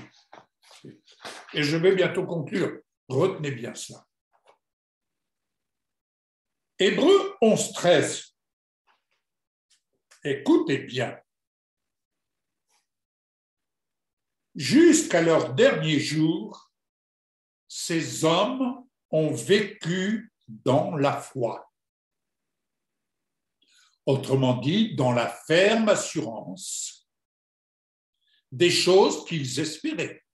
Et je vais bientôt conclure. Retenez bien cela. Hébreux 11:13. Écoutez bien. Jusqu'à leur dernier jour, ces hommes ont vécu dans la foi. Autrement dit, dans la ferme assurance des choses qu'ils espéraient,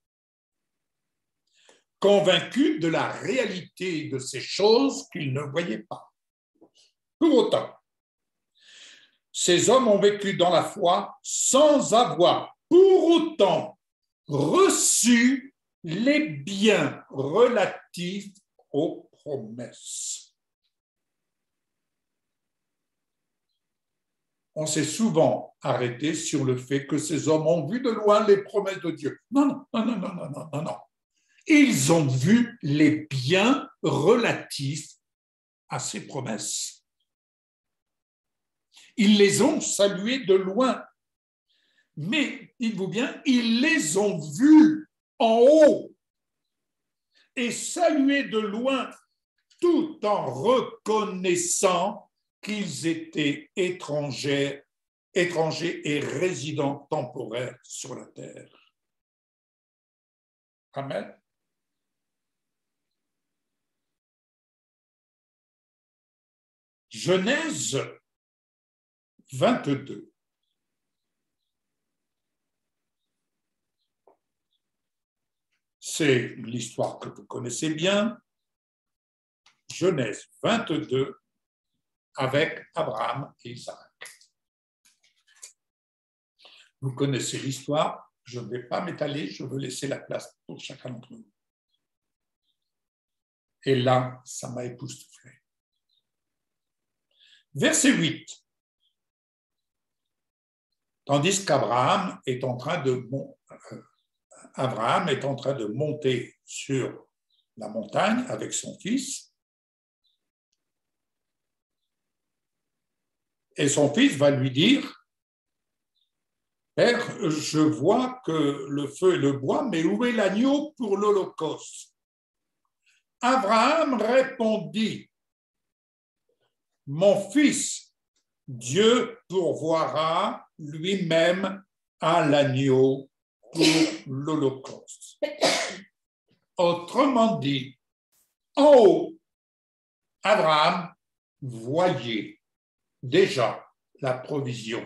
convaincus de la réalité de ces choses qu'ils ne voyaient pas. Pour autant, ces hommes ont vécu dans la foi sans avoir pour autant reçu les biens relatifs aux promesses. On s'est souvent arrêté sur le fait que ces hommes ont vu de loin les promesses de Dieu. Non. Ils ont vu les biens relatifs à ces promesses. Ils les ont salués de loin. Mais, dites-vous bien, ils les ont vus en haut et salués de loin tout en reconnaissant qu'ils étaient étrangers et résidents temporaires sur la terre. Amen. Genèse 22. C'est l'histoire que vous connaissez bien. Genèse 22 avec Abraham et Isaac. Vous connaissez l'histoire, je ne vais pas m'étaler, je veux laisser la place pour chacun d'entre vous. Et là, ça m'a époustouflé. Verset 8. Tandis qu'Abraham est en train de monter sur la montagne avec son fils, et son fils va lui dire, Père, je vois que le feu et le bois, mais où est l'agneau pour l'Holocauste? Abraham répondit, mon fils, Dieu pourvoira lui-même à l'agneau pour l'Holocauste. Autrement dit, en haut, Abraham voyait déjà la provision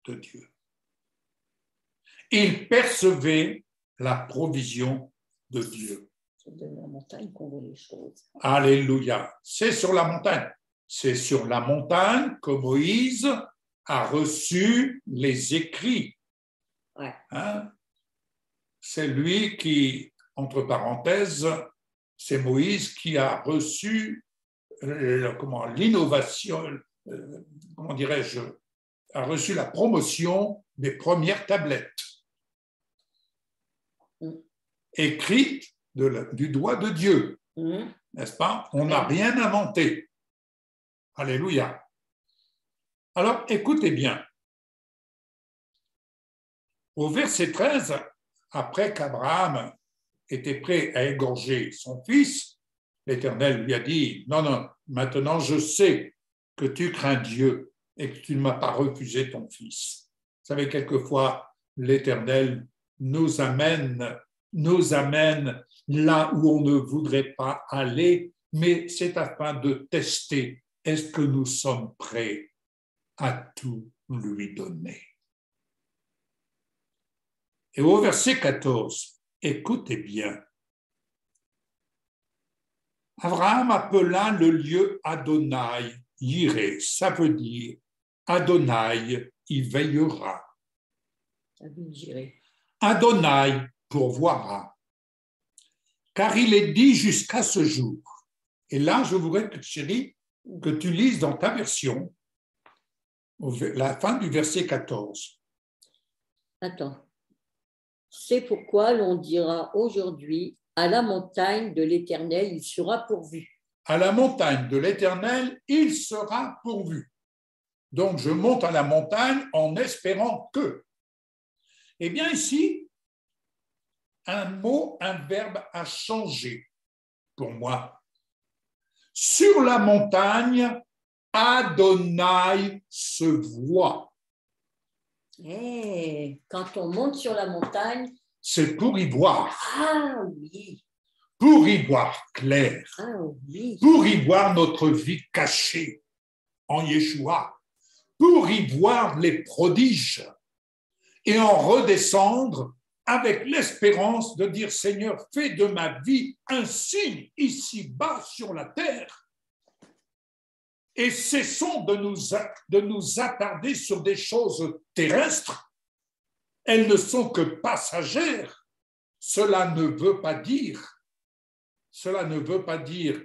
de Dieu. Il percevait la provision de Dieu.
C'est de la montagne qu'on voit les choses.
Alléluia. C'est sur la montagne. C'est sur la montagne que Moïse a reçu les écrits.
Ouais.
Hein? C'est lui qui, entre parenthèses, c'est Moïse qui a reçu l'innovation, comment dirais-je, a reçu la promotion des premières tablettes écrites du doigt de Dieu, n'est-ce pas? On n'a rien inventé. Alléluia. Alors, écoutez bien. Au verset 13, après qu'Abraham était prêt à égorger son fils, l'Éternel lui a dit, non, non, maintenant je sais que tu crains Dieu et que tu ne m'as pas refusé ton fils. Vous savez, quelquefois, l'Éternel nous amène là où on ne voudrait pas aller, mais c'est afin de tester, est-ce que nous sommes prêts à tout lui donner? Et au verset 14, écoutez bien. Abraham appela le lieu Adonai, Yireh, ça veut dire Adonai y veillera. Adonai pourvoira. Car il est dit jusqu'à ce jour. Et là, je voudrais, chérie, que tu lises dans ta version la fin du verset 14.
Attends. C'est pourquoi l'on dira aujourd'hui, à la montagne de l'Éternel, il sera pourvu.
À la montagne de l'Éternel, il sera pourvu. Donc, je monte à la montagne en espérant que. Eh bien, ici, un verbe a changé pour moi. Sur la montagne, Adonai se voit.
Quand on monte sur la montagne,
c'est pour y voir.
Ah oui.
Pour y voir clair.
Ah oui.
Pour y voir notre vie cachée en Yeshua. Pour y voir les prodiges. Et en redescendre avec l'espérance de dire, Seigneur, fais de ma vie un signe ici-bas sur la terre. Et cessons de nous attarder sur des choses terrestres. Elles ne sont que passagères. Cela ne veut pas dire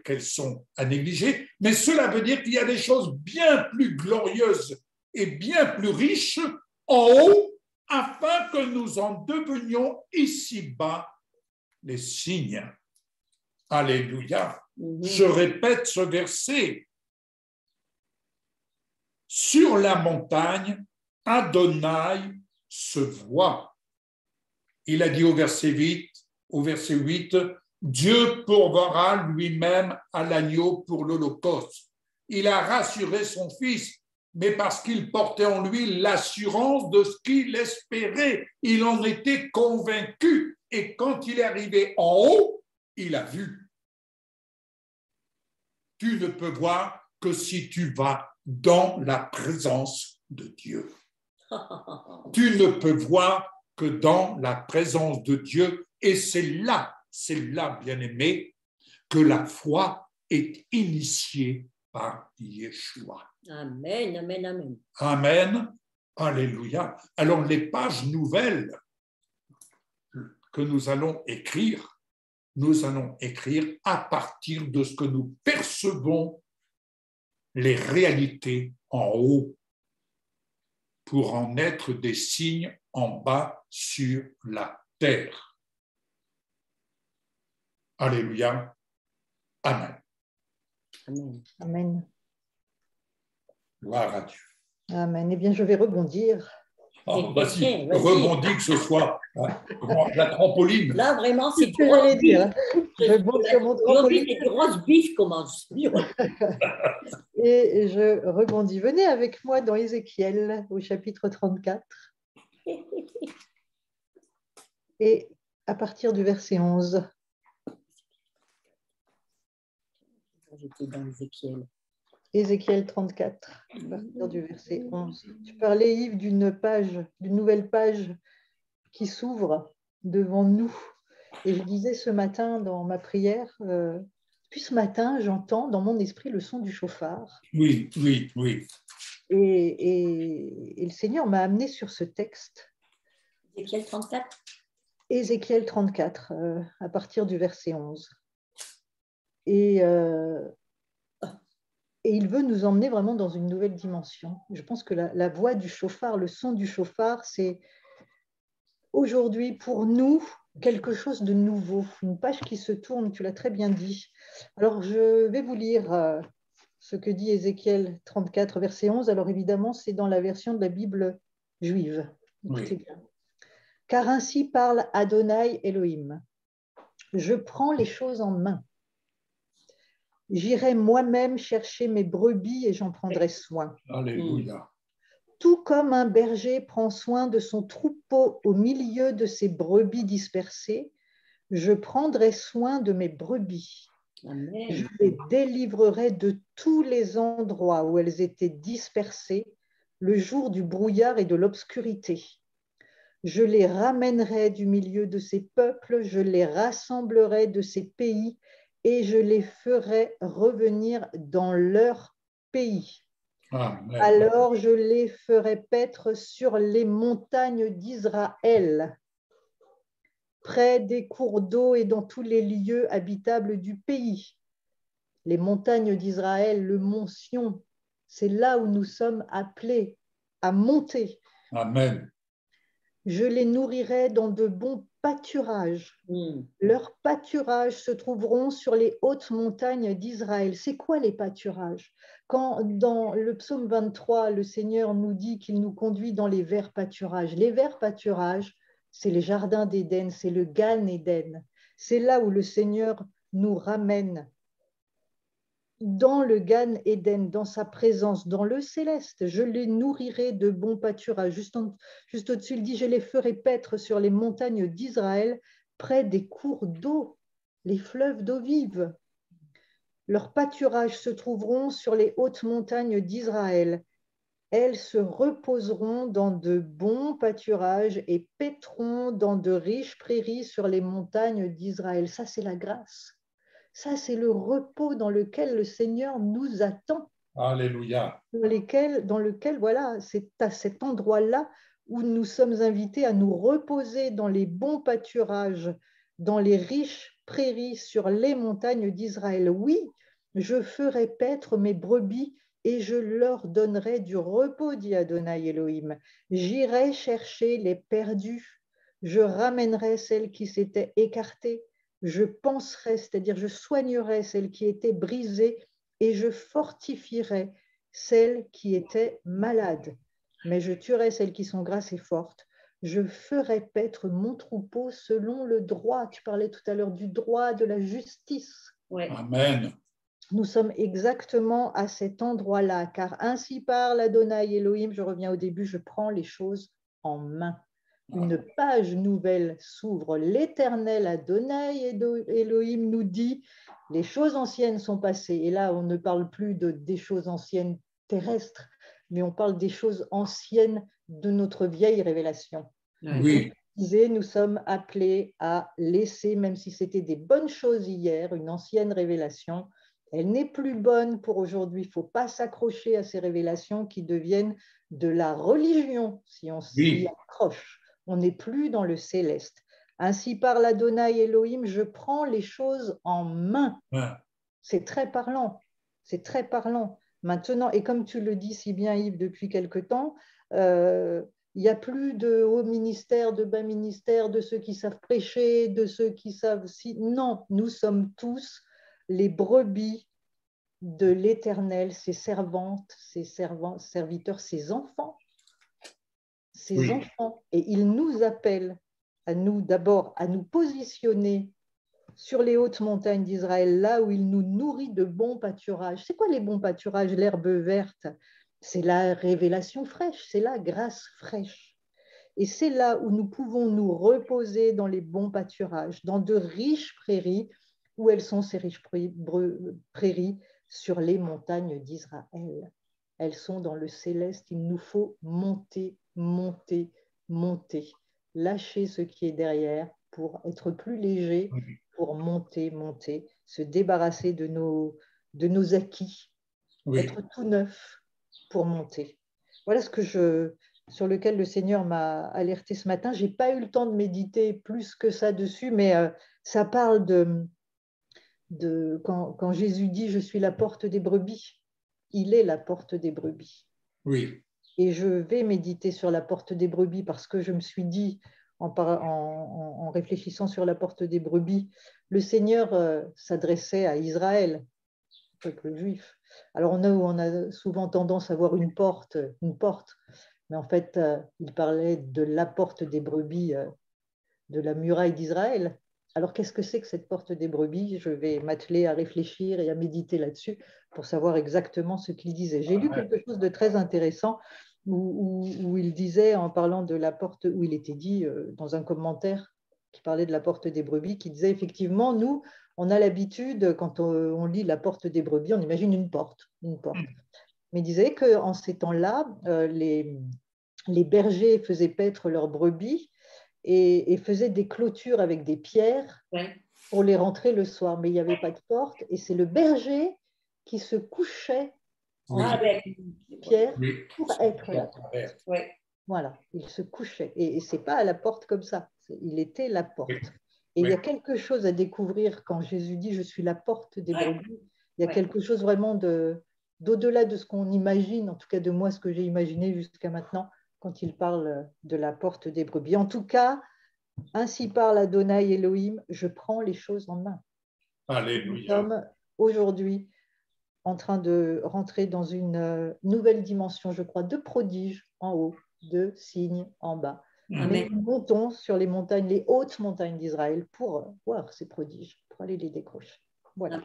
qu'elles sont à négliger, mais cela veut dire qu'il y a des choses bien plus glorieuses et bien plus riches en haut, afin que nous en devenions ici-bas les signes. Alléluia. Je répète ce verset. Sur la montagne, Adonai se voit. Il a dit au verset 8, Dieu pourvoira lui-même à l'agneau pour l'Holocauste. Il a rassuré son fils, mais parce qu'il portait en lui l'assurance de ce qu'il espérait. Il en était convaincu. Et quand il est arrivé en haut, il a vu. Tu ne peux voir que si tu vas dans la présence de Dieu. Tu ne peux voir que dans la présence de Dieu. Et c'est là, bien-aimé, que la foi est initiée par Yeshua.
Amen, amen, amen.
Amen, alléluia. Alors, les pages nouvelles que nous allons écrire à partir de ce que nous percevons les réalités en haut pour en être des signes en bas sur la terre. Alléluia. Amen.
Amen.
Amen.
Gloire à Dieu.
Amen. Eh bien, je vais rebondir
Oh, vas-y, rebondis que ce soit la trampoline.
Là, vraiment, c'est
ce que j'allais dire. Je monte sur mon trampoline.
C'est du roast beef, comment je dis.
Et je rebondis. Venez avec moi dans Ézéchiel, au chapitre 34. Et à partir du verset 11.
J'étais dans Ézéchiel.
Ézéchiel 34, à partir du verset 11. Tu parlais, Yves, d'une nouvelle page qui s'ouvre devant nous. Et je disais ce matin dans ma prière, puis ce matin, j'entends dans mon esprit le son du chauffard.
Oui, oui, oui.
Et le Seigneur m'a amené sur ce texte.
Ézéchiel 34.
Ézéchiel 34, à partir du verset 11. Et il veut nous emmener vraiment dans une nouvelle dimension. Je pense que la voix du chauffard, le son du chauffard, c'est aujourd'hui pour nous quelque chose de nouveau, une page qui se tourne, tu l'as très bien dit. Alors je vais vous lire ce que dit Ézéchiel 34, verset 11. Alors évidemment, c'est dans la version de la Bible juive. Écoutez bien. Car ainsi parle Adonai Elohim. Je prends les choses en main. J'irai moi-même chercher mes brebis et j'en prendrai soin.
Alléluia.
Tout comme un berger prend soin de son troupeau au milieu de ses brebis dispersées, je prendrai soin de mes brebis.
Amen.
Je les délivrerai de tous les endroits où elles étaient dispersées, le jour du brouillard et de l'obscurité. Je les ramènerai du milieu de ces peuples, je les rassemblerai de ces pays et je les ferai revenir dans leur pays.
Amen.
Alors je les ferai paître sur les montagnes d'Israël, près des cours d'eau et dans tous les lieux habitables du pays. Les montagnes d'Israël, le mont Sion, c'est là où nous sommes appelés à monter.
Amen.
Je les nourrirai dans de bons pâturages. Leurs pâturages se trouveront sur les hautes montagnes d'Israël. C'est quoi les pâturages? Quand dans le psaume 23, le Seigneur nous dit qu'il nous conduit dans les verts pâturages. Les verts pâturages, c'est les jardins d'Éden, c'est le Gan Éden. C'est là où le Seigneur nous ramène dans le Gan Éden, dans sa présence, dans le céleste. Je les nourrirai de bons pâturages. Juste au-dessus, il dit, je les ferai paître sur les montagnes d'Israël, près des cours d'eau, les fleuves d'eau vive. Leurs pâturages se trouveront sur les hautes montagnes d'Israël. Elles se reposeront dans de bons pâturages et paîtront dans de riches prairies sur les montagnes d'Israël. Ça, c'est la grâce. Ça, c'est le repos dans lequel le Seigneur nous attend.
Alléluia.
Dans lequel, voilà, c'est à cet endroit-là où nous sommes invités à nous reposer dans les bons pâturages, dans les riches prairies sur les montagnes d'Israël. Oui, je ferai paître mes brebis et je leur donnerai du repos, dit Adonai Elohim. J'irai chercher les perdus, je ramènerai celles qui s'étaient écartées. Je penserai, c'est-à-dire je soignerai celles qui étaient brisées et je fortifierai celles qui étaient malades. Mais je tuerai celles qui sont grasses et fortes. Je ferai paître mon troupeau selon le droit. Tu parlais tout à l'heure du droit, de la justice.
Ouais.
Amen.
Nous sommes exactement à cet endroit-là, car ainsi parle Adonai Elohim. Je reviens au début, je prends les choses en main. Une page nouvelle s'ouvre. L'Éternel Adonai Elohim nous dit, les choses anciennes sont passées. Et là, on ne parle plus des choses anciennes terrestres, mais on parle des choses anciennes de notre vieille révélation.
Oui.
Nous sommes appelés à laisser, même si c'était des bonnes choses hier, une ancienne révélation. Elle n'est plus bonne pour aujourd'hui. Il ne faut pas s'accrocher à ces révélations qui deviennent de la religion, si on s'y accroche. On n'est plus dans le céleste. Ainsi parle Adonai Elohim, je prends les choses en main. C'est très parlant. C'est très parlant. Maintenant, et comme tu le dis si bien, Yves, depuis quelque temps, il n'y a plus de haut ministère, de bas ministère, de ceux qui savent prêcher, de ceux qui savent... Non, nous sommes tous les brebis de l'Éternel, ses servantes, ses serviteurs, ses enfants. ses enfants, et il nous appelle à nous d'abord à nous positionner sur les hautes montagnes d'Israël, là où il nous nourrit de bons pâturages. C'est quoi les bons pâturages? L'herbe verte, c'est la révélation fraîche, c'est la grâce fraîche. Et c'est là où nous pouvons nous reposer dans les bons pâturages, dans de riches prairies. Où elles sont ces riches prairies? Sur les montagnes d'Israël. Elles sont dans le céleste. Il nous faut monter, monter, monter. Lâcher ce qui est derrière pour être plus léger, pour monter, monter, se débarrasser de nos acquis, être tout neuf pour monter. Voilà sur lequel le Seigneur m'a alerté ce matin. Je n'ai pas eu le temps de méditer plus que ça dessus, mais ça parle quand Jésus dit « Je suis la porte des brebis », il est la porte des brebis.
Oui.
Et je vais méditer sur la porte des brebis parce que je me suis dit, en réfléchissant sur la porte des brebis, le Seigneur s'adressait à Israël, au peuple juif. Alors on a souvent tendance à voir une porte, mais en fait, il parlait de la porte des brebis, de la muraille d'Israël. Alors, qu'est-ce que c'est que cette porte des brebis? Je vais m'atteler à réfléchir et à méditer là-dessus pour savoir exactement ce qu'il disait. J'ai lu quelque chose de très intéressant où il disait, en parlant de la porte, où il était dit dans un commentaire qui parlait de la porte des brebis, qui disait effectivement, nous, on a l'habitude, quand on lit la porte des brebis, on imagine une porte. Mais il disait qu'en ces temps-là, les bergers faisaient paître leurs brebis et faisaient des clôtures avec des pierres pour les rentrer le soir. Mais il n'y avait pas de porte et c'est le berger qui se couchait en pierre pour être là. Voilà, il se couchait. Et ce n'est pas à la porte comme ça, il était la porte. Et il y a quelque chose à découvrir quand Jésus dit « Je suis la porte des brebis ». Il y a quelque chose vraiment d'au-delà de ce qu'on imagine, en tout cas de moi, ce que j'ai imaginé jusqu'à maintenant, quand il parle de la porte des brebis. En tout cas, ainsi parle Adonai Elohim, je prends les choses en main.
Alléluia.
Nous sommes aujourd'hui en train de rentrer dans une nouvelle dimension, je crois, de prodiges en haut, de signes en bas.
Amen.
Mais nous montons sur les montagnes, les hautes montagnes d'Israël pour voir ces prodiges, pour aller les décrocher. Voilà.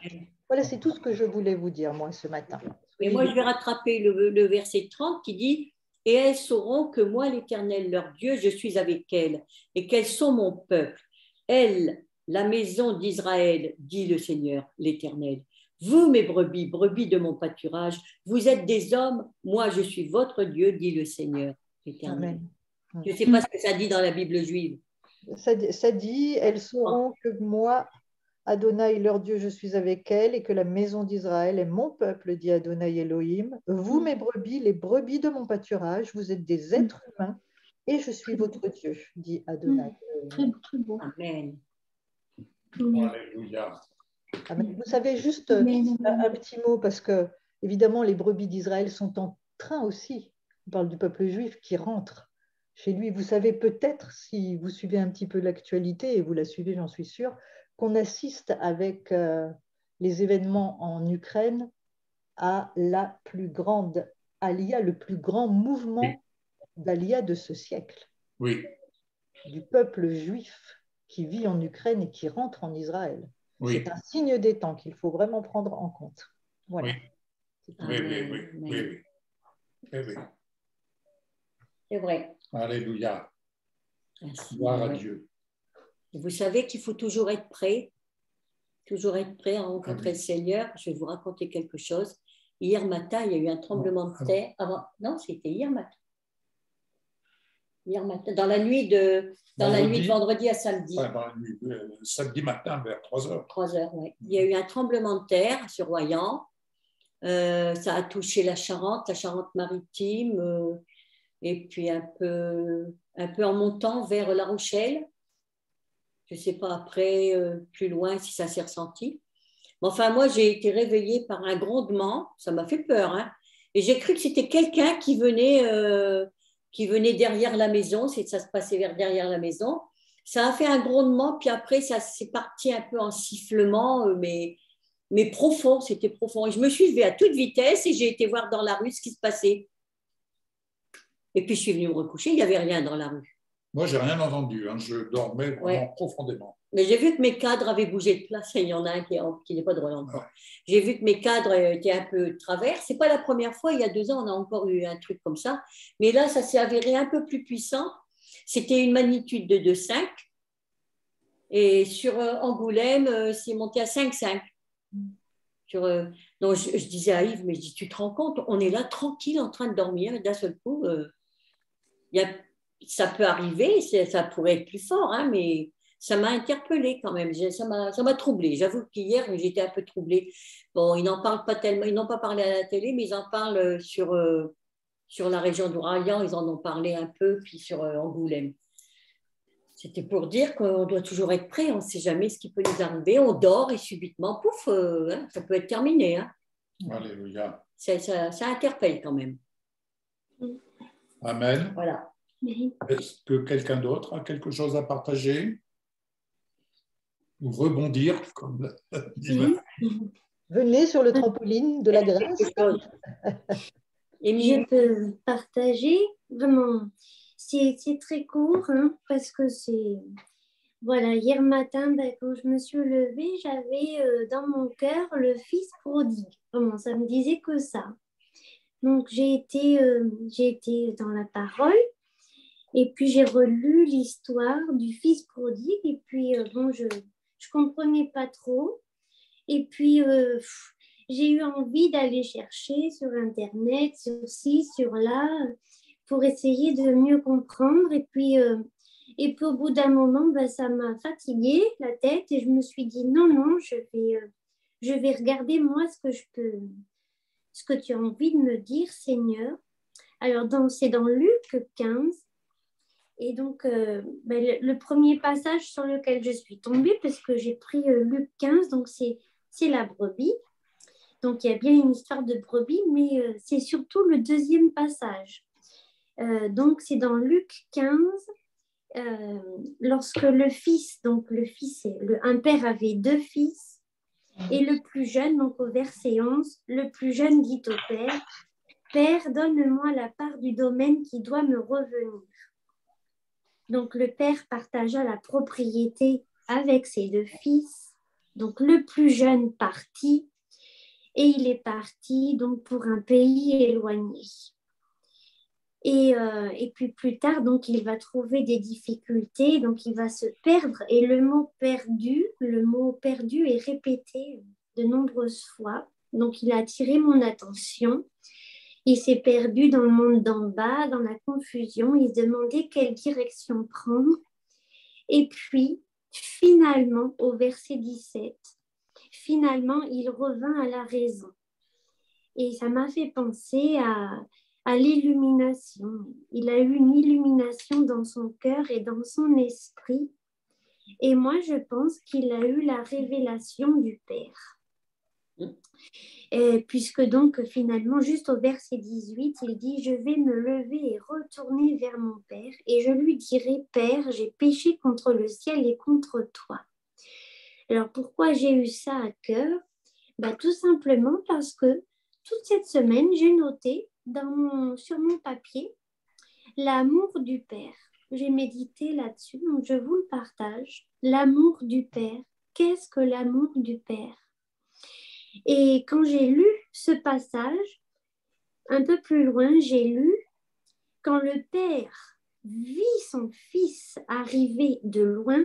Voilà, c'est tout ce que je voulais vous dire, moi, ce matin.
Et moi, je vais rattraper le verset 30 qui dit « Et elles sauront que moi, l'Éternel, leur Dieu, je suis avec elles, et qu'elles sont mon peuple. Elles, la maison d'Israël, dit le Seigneur, l'Éternel. Vous, mes brebis, brebis de mon pâturage, vous êtes des hommes, moi, je suis votre Dieu, dit le Seigneur, l'Éternel. » Je ne sais pas ce que ça dit dans la Bible juive.
Ça dit, elles sauront que moi, Adonai, leur Dieu, je suis avec elles, et que la maison d'Israël est mon peuple, dit Adonai Elohim. Vous, mes brebis, les brebis de mon pâturage, vous êtes des êtres humains, et je suis votre Dieu, dit Adonai.
Très beau.
Amen.
Alléluia.
Amen. Vous savez, juste un petit mot, parce que, évidemment, les brebis d'Israël sont en train aussi, on parle du peuple juif qui rentre chez lui. Vous savez peut-être, si vous suivez un petit peu l'actualité, et vous la suivez, j'en suis sûre, qu'on assiste avec les événements en Ukraine à la plus grande alia, le plus grand mouvement d'alia de ce siècle.
Oui.
Du peuple juif qui vit en Ukraine et qui rentre en Israël.
Oui.
C'est un signe des temps qu'il faut vraiment prendre en compte. Voilà.
Oui.
C'est vrai.
Alléluia.
Merci.
Gloire à Dieu.
Vous savez qu'il faut toujours être prêt à rencontrer le Seigneur. Je vais vous raconter quelque chose. Hier matin, il y a eu un tremblement de terre. Non, c'était hier matin. Hier matin, dans la nuit de vendredi à samedi.
Samedi matin, vers 3h.
3h, oui. Il y a eu un tremblement de terre sur Royan. Ça a touché la Charente-Maritime, et puis un peu en montant vers La Rochelle. Je ne sais pas après, plus loin, si ça s'est ressenti. Mais enfin, moi, j'ai été réveillée par un grondement. Ça m'a fait peur. Hein. Et j'ai cru que c'était quelqu'un qui venait derrière la maison. Ça se passait vers derrière la maison. Ça a fait un grondement. Puis après, ça s'est parti un peu en sifflement, mais profond. C'était profond. Et je me suis levée à toute vitesse et j'ai été voir dans la rue ce qui se passait. Et puis, je suis venue me recoucher, il n'y avait rien dans la rue.
Moi, j'ai rien entendu. Hein. Je dormais vraiment profondément.
Mais j'ai vu que mes cadres avaient bougé de place. Et il y en a un qui n'est pas drôle encore. J'ai vu que mes cadres étaient un peu de travers. Ce n'est pas la première fois. Il y a 2 ans, on a encore eu un truc comme ça. Mais là, ça s'est avéré un peu plus puissant. C'était une magnitude de 2,5. Et sur Angoulême, c'est monté à 5,5. Donc, je disais à Yves, mais je dis, tu te rends compte, on est là tranquille en train de dormir. Et d'un seul coup, ça peut arriver. Ça pourrait être plus fort, hein, mais ça m'a interpellée quand même. Ça m'a troublée. J'avoue qu'hier, j'étais un peu troublée. Bon, ils n'en parlent pas tellement. Ils n'ont pas parlé à la télé, mais ils en parlent sur la région d'Ouragan. Ils en ont parlé un peu, puis sur Angoulême. C'était pour dire qu'on doit toujours être prêt. On ne sait jamais ce qui peut nous arriver. On dort et subitement, pouf, ça peut être terminé. Hein.
Alléluia.
Ça interpelle quand même.
Amen.
Voilà.
Est-ce que quelqu'un d'autre a quelque chose à partager ou rebondir comme
Venez sur le trampoline de la grâce.
Je peux partager vraiment. C'est très court hein, parce que c'est... Voilà, hier matin, quand je me suis levée, j'avais dans mon cœur le fils prodigue. Vraiment, ça me disait que ça. Donc, j'ai été dans la parole et puis j'ai relu l'histoire du fils prodigue et puis, je ne comprenais pas trop. Et puis, j'ai eu envie d'aller chercher sur Internet, sur ci, sur là, pour essayer de mieux comprendre. Et puis au bout d'un moment, ça m'a fatiguée la tête et je me suis dit non, je vais regarder moi ce que tu as envie de me dire, Seigneur. Alors, c'est dans Luc 15. Et donc, le premier passage sur lequel je suis tombée, parce que j'ai pris Luc 15, donc c'est la brebis. Donc, il y a bien une histoire de brebis, mais c'est surtout le deuxième passage. Donc, c'est dans Luc 15, lorsque le fils, un père avait 2 fils, et le plus jeune, donc au verset 11, le plus jeune dit au père, « Père, donne-moi la part du domaine qui doit me revenir. » Donc, le père partagea la propriété avec ses 2 fils. Donc, le plus jeune partit, et il est parti donc pour un pays éloigné. Et puis plus tard, donc il va trouver des difficultés, donc il va se perdre. Et le mot perdu est répété de nombreuses fois. Donc il a attiré mon attention. Il s'est perdu dans le monde d'en bas, dans la confusion. Il se demandait quelle direction prendre. Et puis, finalement, au verset 17, finalement, il revint à la raison. Et ça m'a fait penser à l'illumination. Il a eu une illumination dans son cœur et dans son esprit. Et moi, je pense qu'il a eu la révélation du Père. Et puisque donc, finalement, juste au verset 18, il dit « Je vais me lever et retourner vers mon Père, et je lui dirai, Père, j'ai péché contre le ciel et contre toi. » Alors, pourquoi j'ai eu ça à cœur ? Tout simplement parce que toute cette semaine, j'ai noté sur mon papier l'amour du Père. J'ai médité là-dessus, donc je vous le partage. L'amour du Père. Qu'est-ce que l'amour du Père ? Et quand j'ai lu ce passage, un peu plus loin, j'ai lu « Quand le Père vit son Fils arriver de loin »,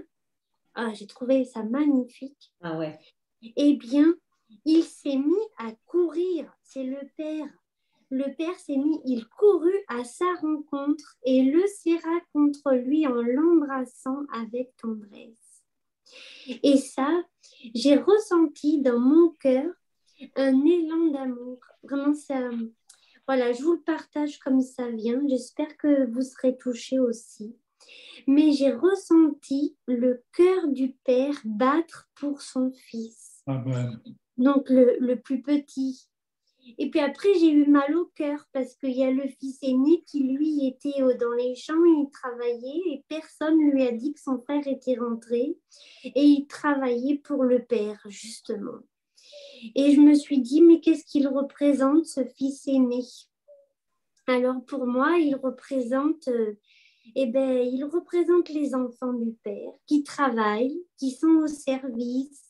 j'ai trouvé ça magnifique.
Ah ouais.
Eh bien, il s'est mis à courir. C'est le Père. Le Père s'est mis, il courut à sa rencontre et le serra contre lui en l'embrassant avec tendresse. Et ça, j'ai ressenti dans mon cœur un élan d'amour. Vraiment, ça, voilà, je vous le partage comme ça vient. J'espère que vous serez touchés aussi. Mais j'ai ressenti le cœur du Père battre pour son Fils.
Amen.
Donc, le plus petit. Et puis après, j'ai eu mal au cœur parce qu'il y a le fils aîné qui, lui, était dans les champs, il travaillait et personne ne lui a dit que son frère était rentré. Et il travaillait pour le père, justement. Et je me suis dit, mais qu'est-ce qu'il représente, ce fils aîné ? Alors pour moi, il représente les enfants du Père qui travaillent, qui sont au service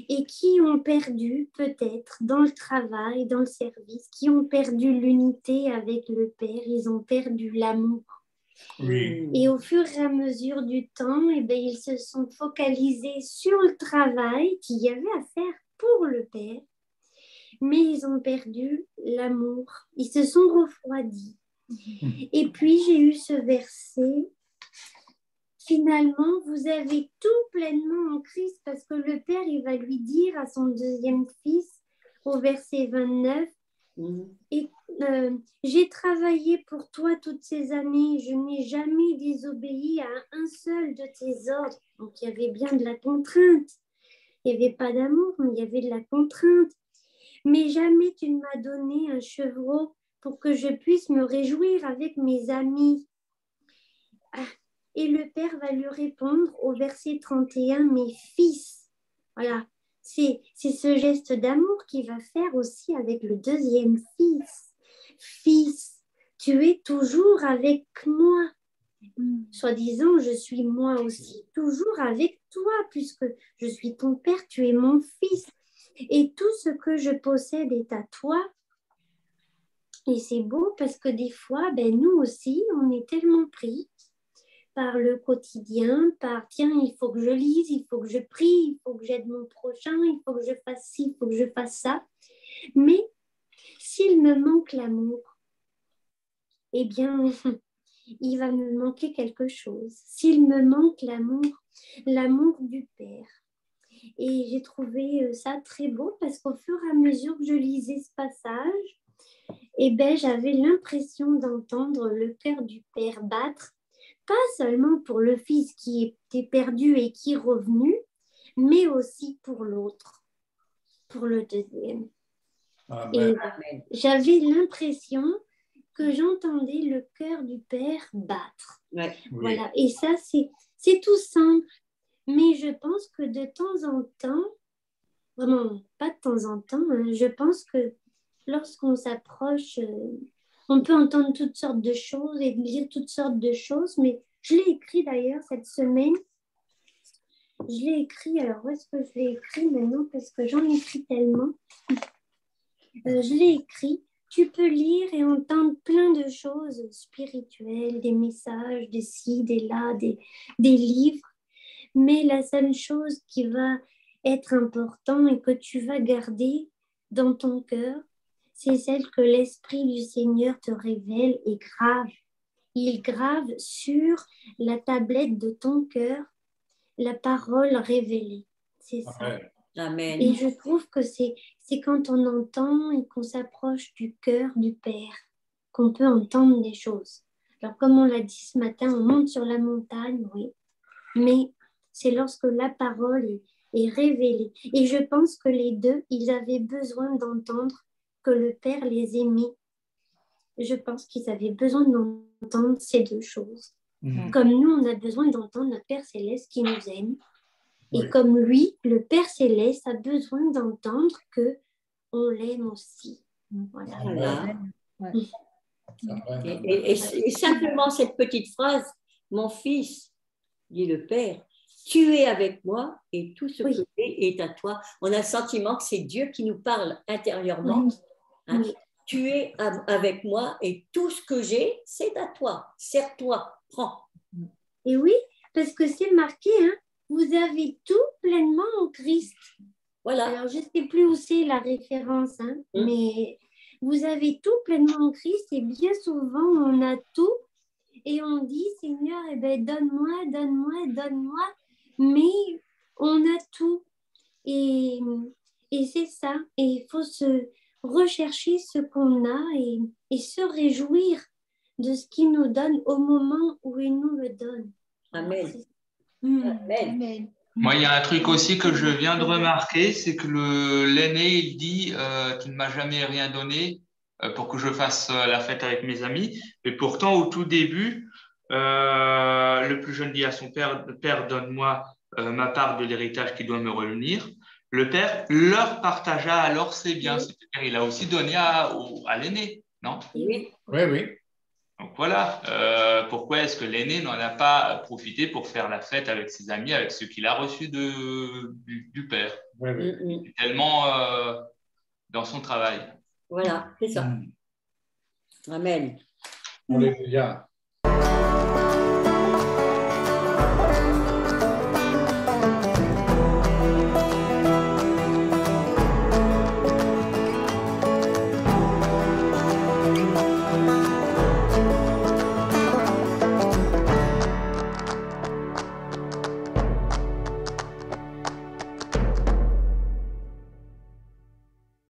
et qui ont perdu peut-être dans le travail, dans le service, qui ont perdu l'unité avec le Père, ils ont perdu l'amour.
Oui.
Et au fur et à mesure du temps, ils se sont focalisés sur le travail qu'il y avait à faire pour le Père, mais ils ont perdu l'amour, ils se sont refroidis. Et puis j'ai eu ce verset, finalement vous avez tout pleinement en Christ, parce que le Père il va lui dire à son deuxième fils au verset 29, et j'ai travaillé pour toi toutes ces années, je n'ai jamais désobéi à un seul de tes ordres. Donc il y avait bien de la contrainte, il n'y avait pas d'amour, mais il y avait de la contrainte. Mais jamais tu ne m'as donné un chevreau pour que je puisse me réjouir avec mes amis. Et le Père va lui répondre au verset 31, mes fils. Voilà, c'est ce geste d'amour qu'il va faire aussi avec le deuxième fils. Fils, tu es toujours avec moi. Soi-disant, je suis moi aussi toujours avec toi, puisque je suis ton Père, tu es mon fils. Et tout ce que je possède est à toi. Et c'est beau parce que des fois, nous aussi, on est tellement pris par le quotidien, par tiens, il faut que je lise, il faut que je prie, il faut que j'aide mon prochain, il faut que je fasse ci, il faut que je fasse ça. Mais s'il me manque l'amour, eh bien, il va me manquer quelque chose. S'il me manque l'amour du Père. Et j'ai trouvé ça très beau parce qu'au fur et à mesure que je lisais ce passage, j'avais l'impression d'entendre le cœur du Père battre, pas seulement pour le Fils qui était perdu et qui est revenu, mais aussi pour l'autre, pour le deuxième.
Amen.
Et j'avais l'impression que j'entendais le cœur du Père battre.
Ouais.
Voilà. Et ça, c'est tout simple. Mais je pense que de temps en temps, vraiment pas de temps en temps, je pense que lorsqu'on s'approche, on peut entendre toutes sortes de choses et lire toutes sortes de choses, mais je l'ai écrit d'ailleurs cette semaine. Je l'ai écrit, alors où est-ce que je l'ai écrit maintenant? Parce que j'en écris tellement. Je l'ai écrit. Tu peux lire et entendre plein de choses spirituelles, des messages, des ci, des là, des livres. Mais la seule chose qui va être importante et que tu vas garder dans ton cœur, c'est celle que l'Esprit du Seigneur te révèle et grave. Il grave sur la tablette de ton cœur la parole révélée. C'est ça.
Amen.
Et je trouve que c'est quand on entend et qu'on s'approche du cœur du Père qu'on peut entendre des choses. Alors, comme on l'a dit ce matin, on monte sur la montagne, oui, mais c'est lorsque la parole est révélée. Et je pense que les deux, ils avaient besoin d'entendre que le Père les aimait. Je pense qu'ils avaient besoin d'entendre ces deux choses. Comme nous, on a besoin d'entendre notre Père Céleste qui nous aime. Et comme lui, le Père Céleste a besoin d'entendre qu'on l'aime aussi. Voilà.
Et simplement cette petite phrase, mon fils, dit le Père, tu es avec moi et tout ce que j'ai est à toi. On a le sentiment que c'est Dieu qui nous parle intérieurement. Hein? Tu es avec moi et tout ce que j'ai, c'est à toi. Sers-toi, prends.
Et oui, parce que c'est marqué, vous avez tout pleinement en Christ. Voilà. Alors, je ne sais plus où c'est la référence, mais vous avez tout pleinement en Christ et bien souvent, on a tout et on dit, Seigneur, donne-moi, donne-moi, donne-moi, mais on a tout. Et c'est ça. Et il faut se rechercher ce qu'on a et se réjouir de ce qu'il nous donne au moment où il nous le donne.
Amen.
Amen.
Moi, il y a un truc aussi que je viens de remarquer, c'est que l'aîné, il dit tu ne m'as jamais rien donné pour que je fasse la fête avec mes amis. Mais pourtant, au tout début, le plus jeune dit à son père, Père, donne-moi ma part de l'héritage qui doit me revenir. Le père leur partagea alors ses biens. C'est-à-dire, il a aussi donné à l'aîné. non?
Oui.
Oui, oui.
Donc voilà, pourquoi est-ce que l'aîné n'en a pas profité pour faire la fête avec ses amis, avec ce qu'il a reçu du père?
Oui, oui.
Il est tellement dans son travail.
Voilà, c'est ça. Amen.
Alléluia.